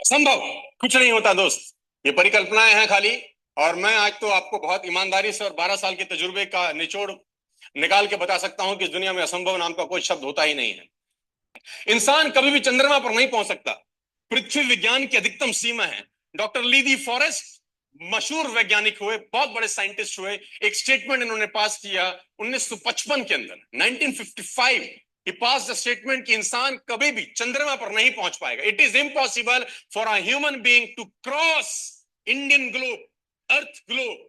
असंभव कुछ नहीं होता दोस्त, ये परिकल्पनाएं हैं खाली। और मैं आज तो आपको बहुत ईमानदारी से और 12 साल के तजुर्बे का निचोड़ निकाल के बता सकता हूं कि इस दुनिया में असंभव नाम का कोई शब्द होता ही नहीं है। इंसान कभी भी चंद्रमा पर नहीं पहुंच सकता। पृथ्वी विज्ञान की अधिकतम सीमा है। डॉक्टर लीदी फॉरेस्ट मशहूर वैज्ञानिक हुए, बहुत बड़े साइंटिस्ट हुए। एक स्टेटमेंट इन्होंने पास किया 1955 के अंदर, 1955। he passed the statement कि इंसान कभी भी चंद्रमा पर नहीं पहुंच पाएगा। It is impossible for a human being to cross Indian globe, earth globe.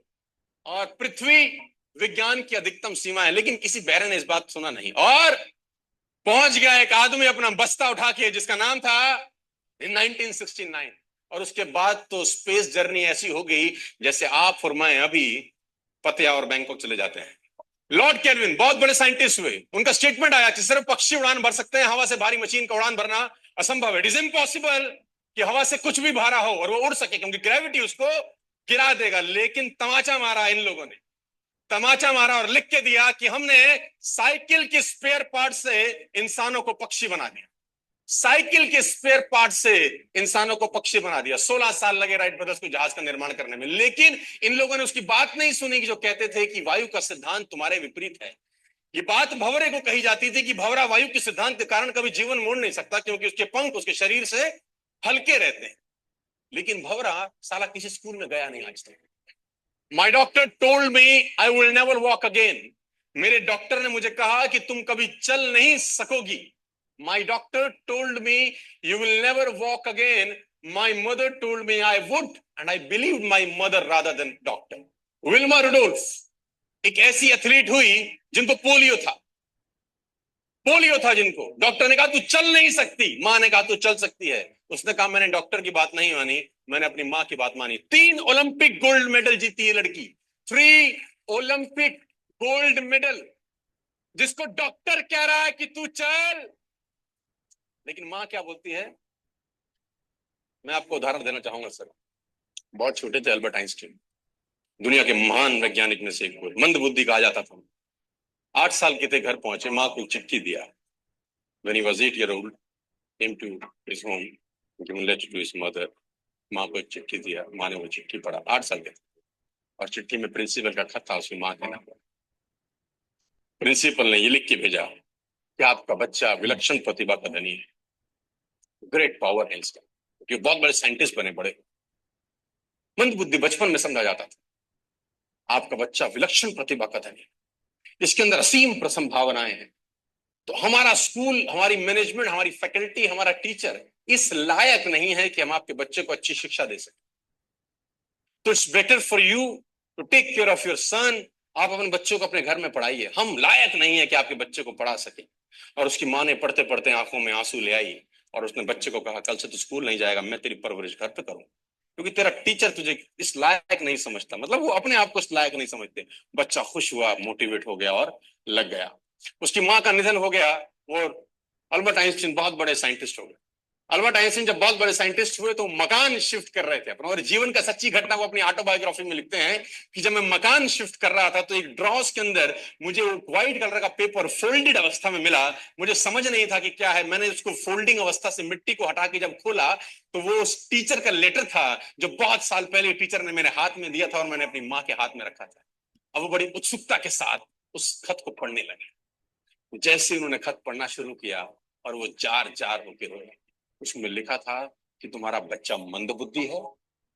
और पृथ्वी विज्ञान की अधिकतम सीमा है, लेकिन किसी बहरे ने इस बात सुना नहीं। और पहुंच गया एक आदमी अपना बस्ता उठा के, जिसका नाम था इन 1969। और उसके बाद तो स्पेस जर्नी ऐसी हो गई जैसे आप और मैं अभी पतिया और बैंकॉक चले जाते हैं। लॉर्ड केल्विन बहुत बड़े साइंटिस्ट हुए, उनका स्टेटमेंट आया कि सिर्फ पक्षी उड़ान भर सकते हैं, हवा से भारी मशीन का उड़ान भरना असंभव है। इट इज इम्पॉसिबल कि हवा से कुछ भी भारा हो और वो उड़ सके, क्योंकि ग्रेविटी उसको गिरा देगा। लेकिन तमाचा मारा इन लोगों ने, तमाचा मारा और लिख के दिया कि हमने साइकिल के स्पेयर पार्ट से इंसानों को पक्षी बना दिया। साइकिल के स्पेयर पार्ट से इंसानों को पक्षी बना दिया। 16 साल लगे राइट ब्रदर्स को जहाज का निर्माण करने में, लेकिन इन लोगों ने उसकी बात नहीं सुनी कि जो कहते थे कि वायु का सिद्धांत तुम्हारे विपरीत है। ये बात भंवरे को कही जाती थी कि भंवरा वायु के सिद्धांत के कारण कभी जीवन मोड़ नहीं सकता, क्योंकि उसके पंख उसके शरीर से हल्के रहते हैं। लेकिन भंवरा साला किसी स्कूल में गया नहीं आज तक। My doctor told me I will never walk again. मेरे डॉक्टर ने मुझे कहा कि तुम कभी चल नहीं सकोगी। My doctor told me you will never walk again. My mother told me I would, and I believe my mother rather than doctor. Wilma Rudolph एक ऐसी एथलीट हुई जिनको पोलियो था। पोलियो था जिनको डॉक्टर ने कहा तू चल नहीं सकती, मां ने कहा तू चल सकती है। उसने कहा मैंने डॉक्टर की बात नहीं मानी, मैंने अपनी मां की बात मानी। 3 ओलंपिक गोल्ड मेडल जीती है लड़की, 3 ओलंपिक गोल्ड मेडल, जिसको डॉक्टर कह रहा है कि तू चल। लेकिन मां क्या बोलती है? मैं आपको उदाहरण देना चाहूंगा सर। बहुत छोटे थे अल्बर्ट आइंस्टीन, दुनिया के महान वैज्ञानिक में से एक हुए, मंद बुद्धि कहा जाता था। 8 साल के थे, घर पहुंचे, मां को चिट्ठी दिया। When he was 8 year old, came to his home, given letter to his mother। माँ को एक चिट्ठी दिया, माँ ने वो चिट्ठी पढ़ा, 8 साल के थे। और चिट्ठी में प्रिंसिपल का खत था, उसकी माँ के नाम पर। प्रिंसिपल ने ये लिख के भेजा कि आपका बच्चा विलक्षण प्रतिभा का धनी है, ग्रेट पावर है इसका, क्योंकि बहुत बड़े साइंटिस्ट बने, बड़े मंद बुद्धि बचपन में समझा जाता था। आपका बच्चा विलक्षण प्रतिभा का धनी है, इसके अंदर असीम संभावनाएं हैं। तो हमारा स्कूल, हमारी मैनेजमेंट, हमारी फैकल्टी, हमारा टीचर इस लायक नहीं है कि हम आपके बच्चे को अच्छी शिक्षा दे सकें। तो it's better for you to take care of your son. आप अपने बच्चों को अपने घर में पढ़ाइए, हम लायक नहीं है कि आपके बच्चे को पढ़ा सके। और उसकी माँ ने पढ़ते पढ़ते आंखों में आंसू ले आई और उसने बच्चे को कहा कल से तू स्कूल नहीं जाएगा, मैं तेरी परवरिश घर पे करूँ, क्योंकि तेरा टीचर तुझे इस लायक नहीं समझता। मतलब वो अपने आप को इस लायक नहीं समझते। बच्चा खुश हुआ, मोटिवेट हो गया और लग गया। उसकी माँ का निधन हो गया। वो अल्बर्ट आइंस्टीन बहुत बड़े साइंटिस्ट हो गए। अल्बर्ट आइंस्टीन जब बहुत बड़े साइंटिस्ट हुए तो मकान शिफ्ट कर रहे थे अपना, और जीवन का सच्ची घटना वो अपनी ऑटोबायोग्राफी में लिखते हैं कि जब मैं मकान शिफ्ट कर रहा था तो एक ड्रॉस के अंदर मुझे व्हाइट कलर का पेपर फोल्डेड अवस्था में मिला। मुझे समझ नहीं था कि क्या है। मैंने उसको फोल्डिंग अवस्था से मिट्टी को हटा के जब खोला तो वो उस टीचर का लेटर था जो बहुत साल पहले टीचर ने मेरे हाथ में दिया था और मैंने अपनी माँ के हाथ में रखा था। अब वो बड़ी उत्सुकता के साथ उस खत को पढ़ने लगे। जैसे उन्होंने खत पढ़ना शुरू किया और वो जार जार होके रोए। उसमें लिखा था कि तुम्हारा बच्चा मंदबुद्धि है,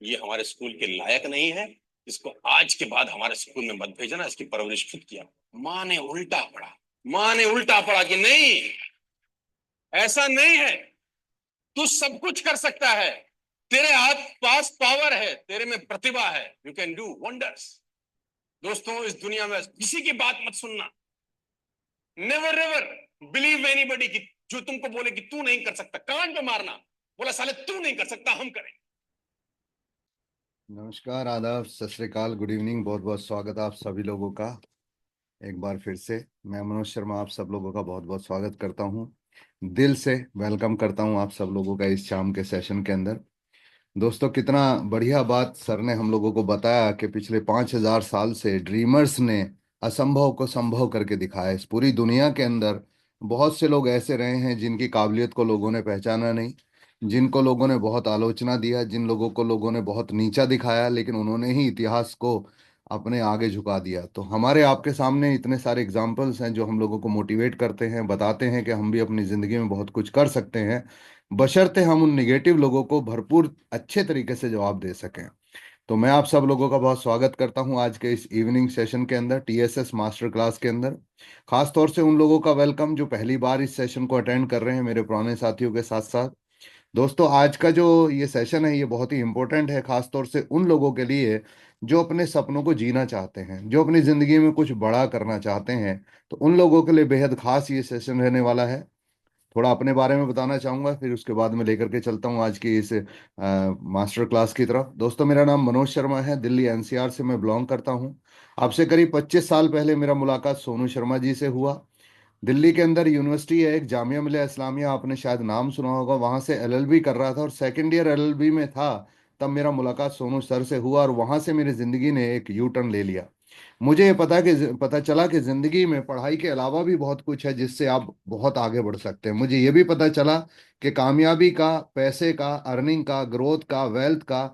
ये हमारे स्कूल के लायक नहीं है, इसको आज के बाद हमारे स्कूल में मत भेजना, इसकी परवरिश खुद किया। माँ ने उल्टा पढ़ा, माँ ने उल्टा पढ़ा कि नहीं, ऐसा नहीं है, तू सब कुछ कर सकता है, तेरे हाथ पास पावर है, तेरे में प्रतिभा है, यू कैन डू वंडर्स। दोस्तों, इस दुनिया में किसी की बात मत सुनना। नेवर एवर बिलीव एनीबडी कि जो तुमको बोले कि तू नहीं कर सकता, कान पे मारना, बोला साले तू नहीं कर सकता, हम करें। नमस्कार, आदाब, सत श्री अकाल, गुड इवनिंग। बहुत बहुत स्वागत आप सभी लोगों का एक बार फिर से। मैं मनोज शर्मा आप सब लोगों का बहुत बहुत स्वागत करता हूं, दिल से वेलकम करता हूं आप सब लोगों का इस शाम के सेशन के अंदर। दोस्तों, कितना बढ़िया बात सर ने हम लोगों को बताया कि पिछले 5,000 साल से ड्रीमर्स ने असंभव को संभव करके दिखाया। इस पूरी दुनिया के अंदर बहुत से लोग ऐसे रहे हैं जिनकी काबिलियत को लोगों ने पहचाना नहीं, जिनको लोगों ने बहुत आलोचना दिया, जिन लोगों को लोगों ने बहुत नीचा दिखाया, लेकिन उन्होंने ही इतिहास को अपने आगे झुका दिया। तो हमारे आपके सामने इतने सारे एग्जाम्पल्स हैं जो हम लोगों को मोटिवेट करते हैं, बताते हैं कि हम भी अपनी ज़िंदगी में बहुत कुछ कर सकते हैं, बशर्ते हम उन निगेटिव लोगों को भरपूर अच्छे तरीके से जवाब दे सकें। तो मैं आप सब लोगों का बहुत स्वागत करता हूं आज के इस इवनिंग सेशन के अंदर, टीएसएस मास्टर क्लास के अंदर। खास तौर से उन लोगों का वेलकम जो पहली बार इस सेशन को अटेंड कर रहे हैं, मेरे पुराने साथियों के साथ साथ। दोस्तों, आज का जो ये सेशन है ये बहुत ही इम्पोर्टेंट है, खास तौर से उन लोगों के लिए जो अपने सपनों को जीना चाहते हैं, जो अपनी ज़िंदगी में कुछ बड़ा करना चाहते हैं। तो उन लोगों के लिए बेहद खास ये सेशन रहने वाला है। थोड़ा अपने बारे में बताना चाहूंगा, फिर उसके बाद में लेकर के चलता हूँ आज की इस मास्टर क्लास की तरफ। दोस्तों, मेरा नाम मनोज शर्मा है, दिल्ली एनसीआर से मैं बिलोंग करता हूँ। आपसे करीब 25 साल पहले मेरा मुलाकात सोनू शर्मा जी से हुआ। दिल्ली के अंदर यूनिवर्सिटी है एक, जामिया मिलिया इस्लामिया, आपने शायद नाम सुना होगा, वहाँ से एलएलबी कर रहा था और सेकेंड ईयर एलएलबी में था। तब मेरा मुलाकात सोनू सर से हुआ और वहाँ से मेरी ज़िंदगी ने एक यू टर्न ले लिया। मुझे ये पता चला कि ज़िंदगी में पढ़ाई के अलावा भी बहुत कुछ है जिससे आप बहुत आगे बढ़ सकते हैं। मुझे ये भी पता चला कि कामयाबी का, पैसे का, अर्निंग का, ग्रोथ का, वेल्थ का,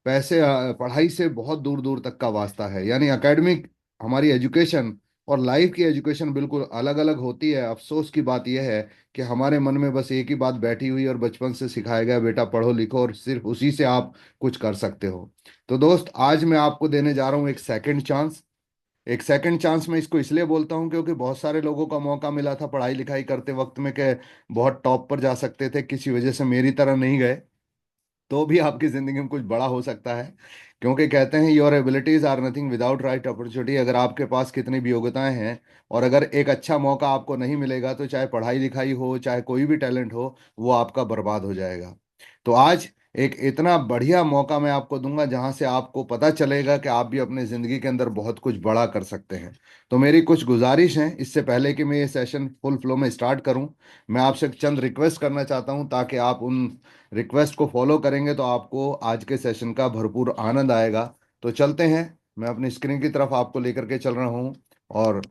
पढ़ाई से बहुत दूर दूर तक का वास्ता है। यानी एकेडमिक, हमारी एजुकेशन और लाइफ की एजुकेशन बिल्कुल अलग अलग होती है। अफसोस की बात यह है कि हमारे मन में बस एक ही बात बैठी हुई और बचपन से सिखाया गया, बेटा पढ़ो लिखो और सिर्फ उसी से आप कुछ कर सकते हो। तो दोस्त, आज मैं आपको देने जा रहा हूँ एक सेकंड चांस। एक सेकंड चांस मैं इसको इसलिए बोलता हूँ क्योंकि बहुत सारे लोगों का मौका मिला था पढ़ाई लिखाई करते वक्त में कि बहुत टॉप पर जा सकते थे, किसी वजह से मेरी तरह नहीं गए। तो भी आपकी जिंदगी में कुछ बड़ा हो सकता है, क्योंकि कहते हैं your abilities are nothing without right opportunity. अगर आपके पास कितनी भी योग्यताएं हैं और अगर एक अच्छा मौका आपको नहीं मिलेगा, तो चाहे पढ़ाई लिखाई हो, चाहे कोई भी टैलेंट हो, वो आपका बर्बाद हो जाएगा। तो आज एक इतना बढ़िया मौका मैं आपको दूंगा जहां से आपको पता चलेगा कि आप भी अपने जिंदगी के अंदर बहुत कुछ बड़ा कर सकते हैं। तो मेरी कुछ गुजारिश है, इससे पहले कि मैं ये सेशन फुल फ्लो में स्टार्ट करूं, मैं आपसे चंद रिक्वेस्ट करना चाहता हूं, ताकि आप उन रिक्वेस्ट को फॉलो करेंगे तो आपको आज के सेशन का भरपूर आनंद आएगा। तो चलते हैं, मैं अपनी स्क्रीन की तरफ आपको लेकर के चल रहा हूँ, और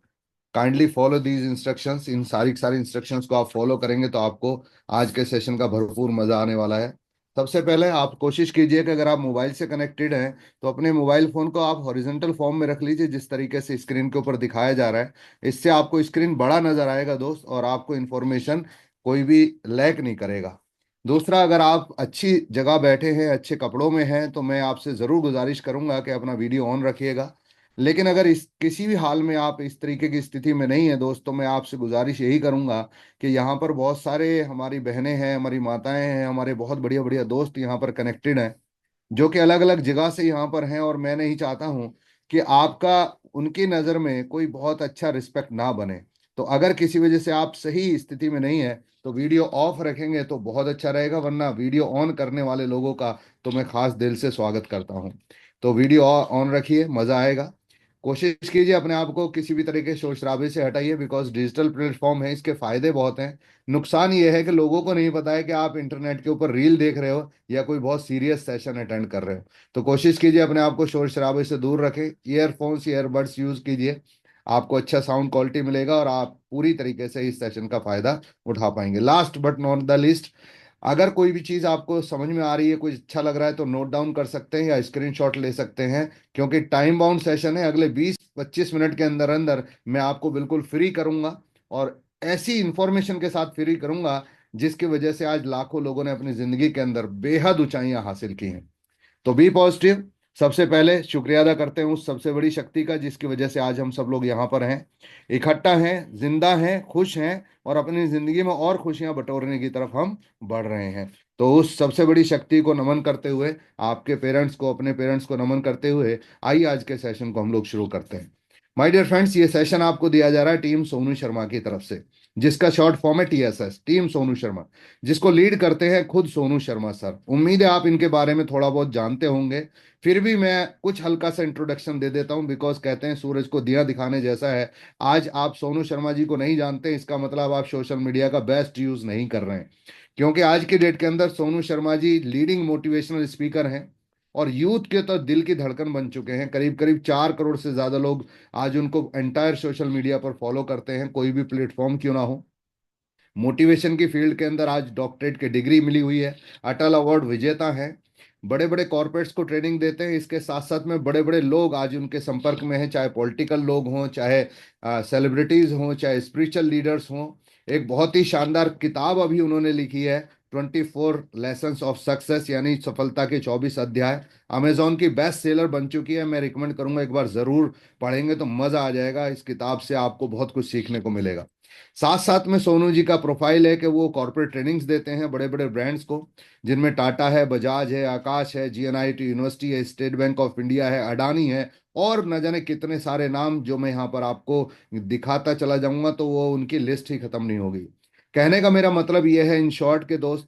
काइंडली फॉलो दीज इंस्ट्रक्शंस। इन सारी सारी इंस्ट्रक्शंस को आप फॉलो करेंगे तो आपको आज के सेशन का भरपूर मजा आने वाला है। सबसे पहले आप कोशिश कीजिए कि अगर आप मोबाइल से कनेक्टेड हैं तो अपने मोबाइल फोन को आप हॉरिजॉन्टल फॉर्म में रख लीजिए, जिस तरीके से स्क्रीन के ऊपर दिखाया जा रहा है। इससे आपको स्क्रीन बड़ा नजर आएगा दोस्त, और आपको इंफॉर्मेशन कोई भी लैक नहीं करेगा। दूसरा, अगर आप अच्छी जगह बैठे हैं, अच्छे कपड़ों में हैं, तो मैं आपसे ज़रूर गुजारिश करूंगा कि अपना वीडियो ऑन रखिएगा। लेकिन अगर इस किसी भी हाल में आप इस तरीके की स्थिति में नहीं है दोस्तों, मैं आपसे गुजारिश यही करूंगा कि यहाँ पर बहुत सारे हमारी बहनें हैं, हमारी माताएं हैं, हमारे बहुत बढ़िया बढ़िया दोस्त यहाँ पर कनेक्टेड हैं, जो कि अलग अलग जगह से यहाँ पर हैं, और मैं नहीं चाहता हूँ कि आपका उनकी नज़र में कोई बहुत अच्छा रिस्पेक्ट ना बने। तो अगर किसी वजह से आप सही स्थिति में नहीं है तो वीडियो ऑफ रखेंगे तो बहुत अच्छा रहेगा, वरना वीडियो ऑन करने वाले लोगों का तो मैं खास दिल से स्वागत करता हूँ। तो वीडियो ऑन रखिए, मज़ा आएगा। कोशिश कीजिए अपने आप को किसी भी तरीके के शोर शराबे से हटाइए, बिकॉज डिजिटल प्लेटफॉर्म है, इसके फायदे बहुत हैं। नुकसान ये है कि लोगों को नहीं पता है कि आप इंटरनेट के ऊपर रील देख रहे हो या कोई बहुत सीरियस सेशन अटेंड कर रहे हो। तो कोशिश कीजिए अपने आप को शोर शराबे से दूर रखें, ईयरफोन्स ईयरबड्स यूज कीजिए, आपको अच्छा साउंड क्वालिटी मिलेगा और आप पूरी तरीके से इस सेशन का फायदा उठा पाएंगे। Last but not the list, अगर कोई भी चीज़ आपको समझ में आ रही है, कुछ अच्छा लग रहा है, तो नोट डाउन कर सकते हैं या स्क्रीनशॉट ले सकते हैं, क्योंकि टाइम बाउंड सेशन है। अगले 20-25 मिनट के अंदर अंदर मैं आपको बिल्कुल फ्री करूंगा, और ऐसी इंफॉर्मेशन के साथ फ्री करूंगा जिसकी वजह से आज लाखों लोगों ने अपनी जिंदगी के अंदर बेहद ऊंचाइयां हासिल की हैं। तो बी पॉजिटिव। सबसे पहले शुक्रिया अदा करते हैं उस सबसे बड़ी शक्ति का जिसकी वजह से आज हम सब लोग यहाँ पर हैं, इकट्ठा हैं, जिंदा हैं, खुश हैं, और अपनी जिंदगी में और खुशियां बटोरने की तरफ हम बढ़ रहे हैं। तो उस सबसे बड़ी शक्ति को नमन करते हुए, आपके पेरेंट्स को, अपने पेरेंट्स को नमन करते हुए, आइए आज के सेशन को हम लोग शुरू करते हैं। माय डियर फ्रेंड्स, ये सेशन आपको दिया जा रहा है टीम सोनू शर्मा की तरफ से, जिसका शॉर्ट फॉर्म है टीएसएस, टीम सोनू शर्मा, जिसको लीड करते हैं खुद सोनू शर्मा सर। उम्मीद है आप इनके बारे में थोड़ा बहुत जानते होंगे, फिर भी मैं कुछ हल्का सा इंट्रोडक्शन दे देता हूं, बिकॉज कहते हैं सूरज को दिया दिखाने जैसा है। आज आप सोनू शर्मा जी को नहीं जानते, इसका मतलब आप सोशल मीडिया का बेस्ट यूज नहीं कर रहे हैं, क्योंकि आज की डेट के अंदर Sonu Sharma ji leading motivational speaker हैं और यूथ के तो दिल की धड़कन बन चुके हैं। करीब करीब 4 करोड़ से ज्यादा लोग आज उनको एंटायर सोशल मीडिया पर फॉलो करते हैं, कोई भी प्लेटफॉर्म क्यों ना हो। मोटिवेशन की फील्ड के अंदर आज डॉक्टरेट की डिग्री मिली हुई है, अटल अवार्ड विजेता हैं, बड़े बड़े कॉरपोरेट्स को ट्रेनिंग देते हैं। इसके साथ साथ में बड़े बड़े लोग आज उनके संपर्क में हैं, चाहे पॉलिटिकल लोग हों, चाहे सेलिब्रिटीज हों, चाहे स्पिरिचुअल लीडर्स हों। एक बहुत ही शानदार किताब अभी उन्होंने लिखी है, 24 लेसन्स ऑफ सक्सेस, यानी सफलता के 24 अध्याय। अमेजोन की बेस्ट सेलर बन चुकी है। मैं रिकमेंड करूंगा एक बार जरूर पढ़ेंगे तो मजा आ जाएगा। इस किताब से आपको बहुत कुछ सीखने को मिलेगा। साथ साथ में सोनू जी का प्रोफाइल है कि वो कॉर्पोरेट ट्रेनिंग्स देते हैं बड़े बड़े ब्रांड्स को, जिनमें टाटा है, बजाज है, आकाश है, जीएनआईटी यूनिवर्सिटी है, स्टेट बैंक ऑफ इंडिया है, अडानी है, और न जाने कितने सारे नाम जो मैं यहाँ पर आपको दिखाता चला जाऊंगा तो वो उनकी लिस्ट ही खत्म नहीं होगी। कहने का मेरा मतलब यह है इन शॉर्ट के दोस्त,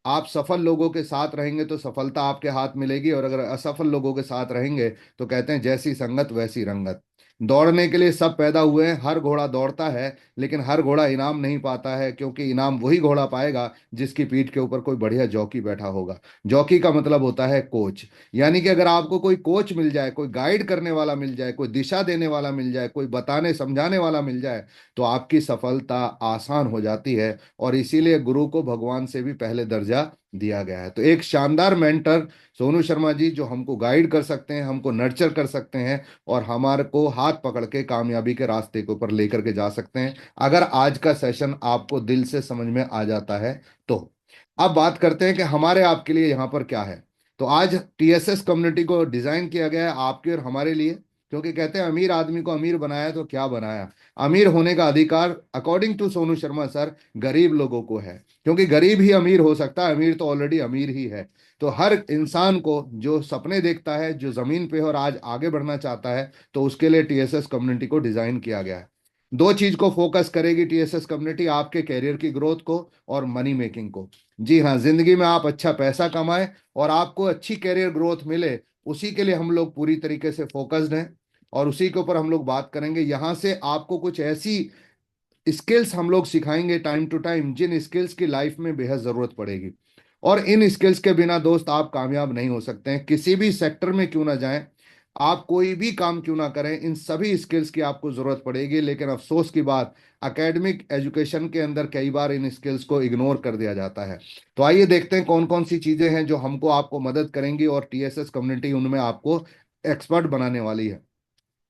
आप सफल लोगों के साथ रहेंगे तो सफलता आपके हाथ मिलेगी, और अगर असफल लोगों के साथ रहेंगे तो कहते हैं जैसी संगत वैसी रंगत। दौड़ने के लिए सब पैदा हुए हैं, हर घोड़ा दौड़ता है, लेकिन हर घोड़ा इनाम नहीं पाता है, क्योंकि इनाम वही घोड़ा पाएगा जिसकी पीठ के ऊपर कोई बढ़िया जॉकी बैठा होगा। जॉकी का मतलब होता है कोच। यानी कि अगर आपको कोई कोच मिल जाए, कोई गाइड करने वाला मिल जाए, कोई दिशा देने वाला मिल जाए, कोई बताने समझाने वाला मिल जाए, तो आपकी सफलता आसान हो जाती है। और इसीलिए गुरु को भगवान से भी पहले दर्जा दिया गया है। तो एक शानदार मेंटर सोनू शर्मा जी, जो हमको गाइड कर सकते हैं, हमको नर्चर कर सकते हैं, और हमारे को हाथ पकड़ के कामयाबी के रास्ते के ऊपर लेकर के जा सकते हैं, अगर आज का सेशन आपको दिल से समझ में आ जाता है तो। अब बात करते हैं कि हमारे आपके लिए यहाँ पर क्या है। तो आज टीएसएस कम्युनिटी को डिजाइन किया गया है आपके और हमारे लिए, क्योंकि कहते हैं अमीर आदमी को अमीर बनाया तो क्या बनाया। अमीर होने का अधिकार according to Sonu Sharma sir गरीब लोगों को है, क्योंकि गरीब ही अमीर हो सकता है, अमीर तो ऑलरेडी अमीर ही है। तो हर इंसान को जो सपने देखता है, जो जमीन पे है और आज आगे बढ़ना चाहता है, तो उसके लिए टीएसएस कम्युनिटी को डिजाइन किया गया है। दो चीज को फोकस करेगी टीएसएस कम्युनिटी, आपके कैरियर की ग्रोथ को और मनी मेकिंग को। जी हाँ, जिंदगी में आप अच्छा पैसा कमाएं और आपको अच्छी कैरियर ग्रोथ मिले, उसी के लिए हम लोग पूरी तरीके से फोकस्ड हैं, और उसी के ऊपर हम लोग बात करेंगे। यहां से आपको कुछ ऐसी स्किल्स हम लोग सिखाएंगे टाइम टू टाइम, जिन स्किल्स की लाइफ में बेहद जरूरत पड़ेगी। और इन स्किल्स के बिना दोस्त आप कामयाब नहीं हो सकते हैं, किसी भी सेक्टर में क्यों ना जाएं, आप कोई भी काम क्यों ना करें, इन सभी स्किल्स की आपको जरूरत पड़ेगी। लेकिन अफसोस की बात, एकेडमिक एजुकेशन के अंदर कई बार इन स्किल्स को इग्नोर कर दिया जाता है। तो आइए देखते हैं कौन कौन सी चीजें हैं जो हमको आपको मदद करेंगी, और टीएसएस कम्युनिटी उनमें आपको एक्सपर्ट बनाने वाली है।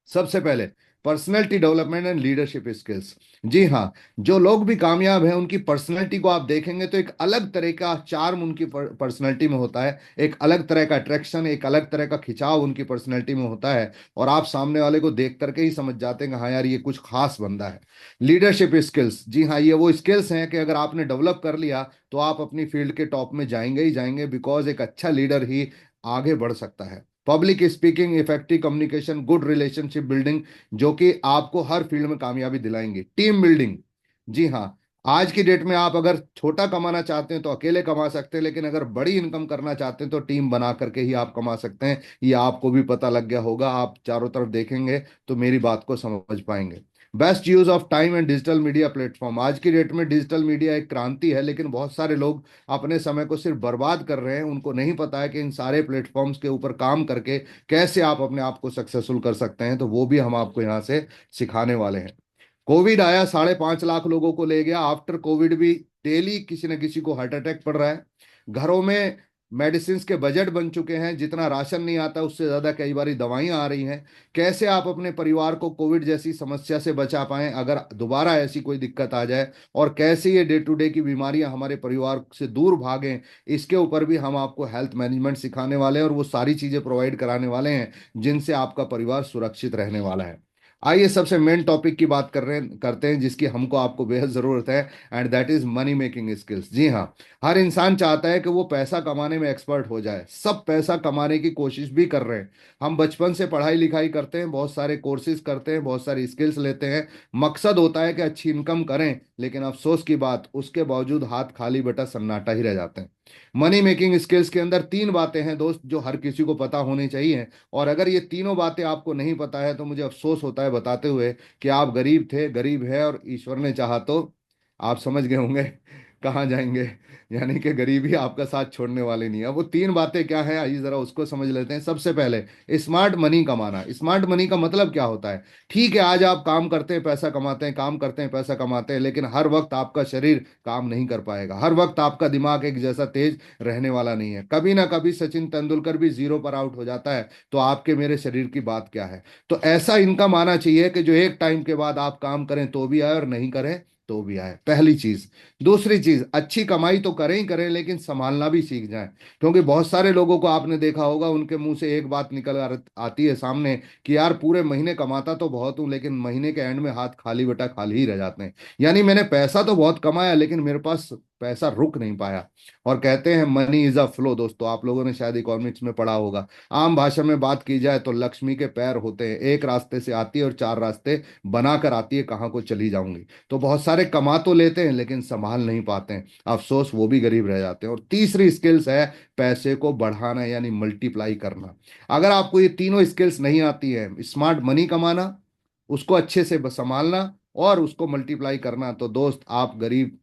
सबसे पहले personality development and leadership skills. जी हाँ, जो लोग भी कामयाब हैं उनकी पर्सनैलिटी को आप देखेंगे तो एक अलग तरह का चार्म उनकी पर्सनैलिटी में होता है, एक अलग तरह का अट्रैक्शन, एक अलग तरह का खिंचाव उनकी पर्सनैलिटी में होता है, और आप सामने वाले को देख करके ही समझ जाते हैं कि हाँ यार ये कुछ खास बंदा है। लीडरशिप स्किल्स, जी हाँ, ये वो स्किल्स हैं कि अगर आपने डेवलप कर लिया तो आप अपनी फील्ड के टॉप में जाएंगे ही जाएंगे, बिकॉज एक अच्छा लीडर ही आगे बढ़ सकता है। Public speaking, effective communication, good relationship building, जो कि आपको हर फील्ड में कामयाबी दिलाएंगे। टीम बिल्डिंग, जी हाँ, आज की डेट में आप अगर छोटा कमाना चाहते हैं तो अकेले कमा सकते हैं, लेकिन अगर बड़ी इनकम करना चाहते हैं तो टीम बना करके ही आप कमा सकते हैं। ये आपको भी पता लग गया होगा, आप चारों तरफ देखेंगे तो मेरी बात को समझ पाएंगे। Best use of time and digital media platform, आज की डेट में डिजिटल मीडिया एक क्रांति है, लेकिन बहुत सारे लोग अपने समय को सिर्फ बर्बाद कर रहे हैं। उनको नहीं पता है कि इन सारे प्लेटफॉर्म्स के ऊपर काम करके कैसे आप अपने आप को सक्सेसफुल कर सकते हैं, तो वो भी हम आपको यहाँ से सिखाने वाले हैं। कोविड आया, 5.5 लाख लोगों को ले गया। आफ्टर कोविड भी डेली किसी न किसी को हार्ट अटैक पड़ रहा है। घरों में मेडिसिन के बजट बन चुके हैं, जितना राशन नहीं आता उससे ज्यादा कई बारी दवाइयां आ रही हैं। कैसे आप अपने परिवार को कोविड जैसी समस्या से बचा पाएं अगर दोबारा ऐसी कोई दिक्कत आ जाए, और कैसे ये डे टू डे की बीमारियां हमारे परिवार से दूर भागें, इसके ऊपर भी हम आपको हेल्थ मैनेजमेंट सिखाने वाले हैं, और वो सारी चीजें प्रोवाइड कराने वाले हैं जिनसे आपका परिवार सुरक्षित रहने वाला है। आइए सबसे मेन टॉपिक की बात करते हैं जिसकी हमको आपको बेहद जरूरत है, and that is money making skills. जी हाँ, हर इंसान चाहता है कि वो पैसा कमाने में एक्सपर्ट हो जाए, सब पैसा कमाने की कोशिश भी कर रहे हैं। हम बचपन से पढ़ाई लिखाई करते हैं, बहुत सारे कोर्सेज करते हैं, बहुत सारी स्किल्स लेते हैं, मकसद होता है कि अच्छी इनकम करें, लेकिन अफसोस की बात, उसके बावजूद हाथ खाली बटा सन्नाटा ही रह जाते हैं। मनी मेकिंग स्किल्स के अंदर तीन बातें हैं दोस्त जो हर किसी को पता होनी चाहिए, और अगर ये तीनों बातें आपको नहीं पता है तो मुझे अफसोस होता है बताते हुए कि आप गरीब थे, गरीब है, और ईश्वर ने चाहा तो आप समझ गए होंगे, कहाँ जाएंगे? यानी कि गरीबी आपका साथ छोड़ने वाली नहीं है। अब वो तीन बातें क्या है, आइए जरा उसको समझ लेते हैं। सबसे पहले स्मार्ट मनी कमाना। स्मार्ट मनी का मतलब क्या होता है? ठीक है, आज आप काम करते हैं पैसा कमाते हैं, काम करते हैं पैसा कमाते हैं, लेकिन हर वक्त आपका शरीर काम नहीं कर पाएगा, हर वक्त आपका दिमाग एक जैसा तेज रहने वाला नहीं है। कभी ना कभी सचिन तेंदुलकर भी जीरो पर आउट हो जाता है, तो आपके मेरे शरीर की बात क्या है? तो ऐसा इनकम आना चाहिए कि जो एक टाइम के बाद आप काम करें तो भी आए और नहीं करें तो भी आए, पहली चीज। दूसरी चीज, अच्छी कमाई तो करें ही करें, लेकिन संभालना भी सीख जाएं। क्योंकि बहुत सारे लोगों को आपने देखा होगा, उनके मुंह से एक बात निकल आती है सामने कि यार पूरे महीने कमाता तो बहुत हूं, लेकिन महीने के एंड में हाथ खाली बेटा खाली ही रह जाते हैं। यानी मैंने पैसा तो बहुत कमाया, लेकिन मेरे पास पैसा रुक नहीं पाया। और कहते हैं मनी इज अ फ्लो। दोस्तों, आप लोगों ने शायद इकोनॉमिक्स में पढ़ा होगा। आम भाषा में बात की जाए तो लक्ष्मी के पैर होते हैं, एक रास्ते से आती है और चार रास्ते बनाकर आती है, कहाँ को चली जाऊंगी। तो बहुत सारे कमा तो लेते हैं, लेकिन संभाल नहीं पाते हैं, अफसोस वो भी गरीब रह जाते हैं। और तीसरी स्किल्स है पैसे को बढ़ाना, यानी मल्टीप्लाई करना। अगर आपको ये तीनों स्किल्स नहीं आती है, स्मार्ट मनी कमाना, उसको अच्छे से संभालना और उसको मल्टीप्लाई करना, तो दोस्त आप गरीब,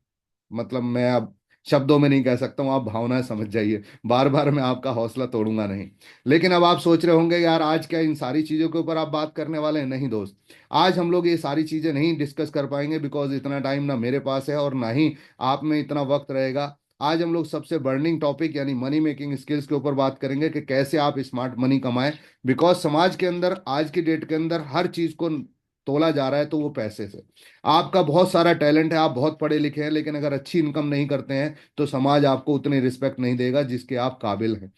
मतलब मैं अब शब्दों में नहीं कह सकता हूं, आप भावनाएं समझ जाइए। बार बार मैं आपका हौसला तोड़ूंगा नहीं। लेकिन अब आप सोच रहे होंगे यार आज क्या इन सारी चीजों के ऊपर आप बात करने वाले हैं? नहीं दोस्त, आज हम लोग ये सारी चीजें नहीं डिस्कस कर पाएंगे, बिकॉज इतना टाइम ना मेरे पास है और ना ही आप में इतना वक्त रहेगा। आज हम लोग सबसे बर्निंग टॉपिक यानी मनी मेकिंग स्किल्स के ऊपर बात करेंगे कि कैसे आप स्मार्ट मनी कमाएं। बिकॉज समाज के अंदर आज की डेट के अंदर हर चीज को तोला जा रहा है तो वो पैसे से। आपका बहुत सारा टैलेंट है, आप बहुत पढ़े लिखे हैं, लेकिन अगर अच्छी इनकम नहीं करते हैं तो समाज आपको उतनी रिस्पेक्ट नहीं देगा जिसके आप काबिल हैं।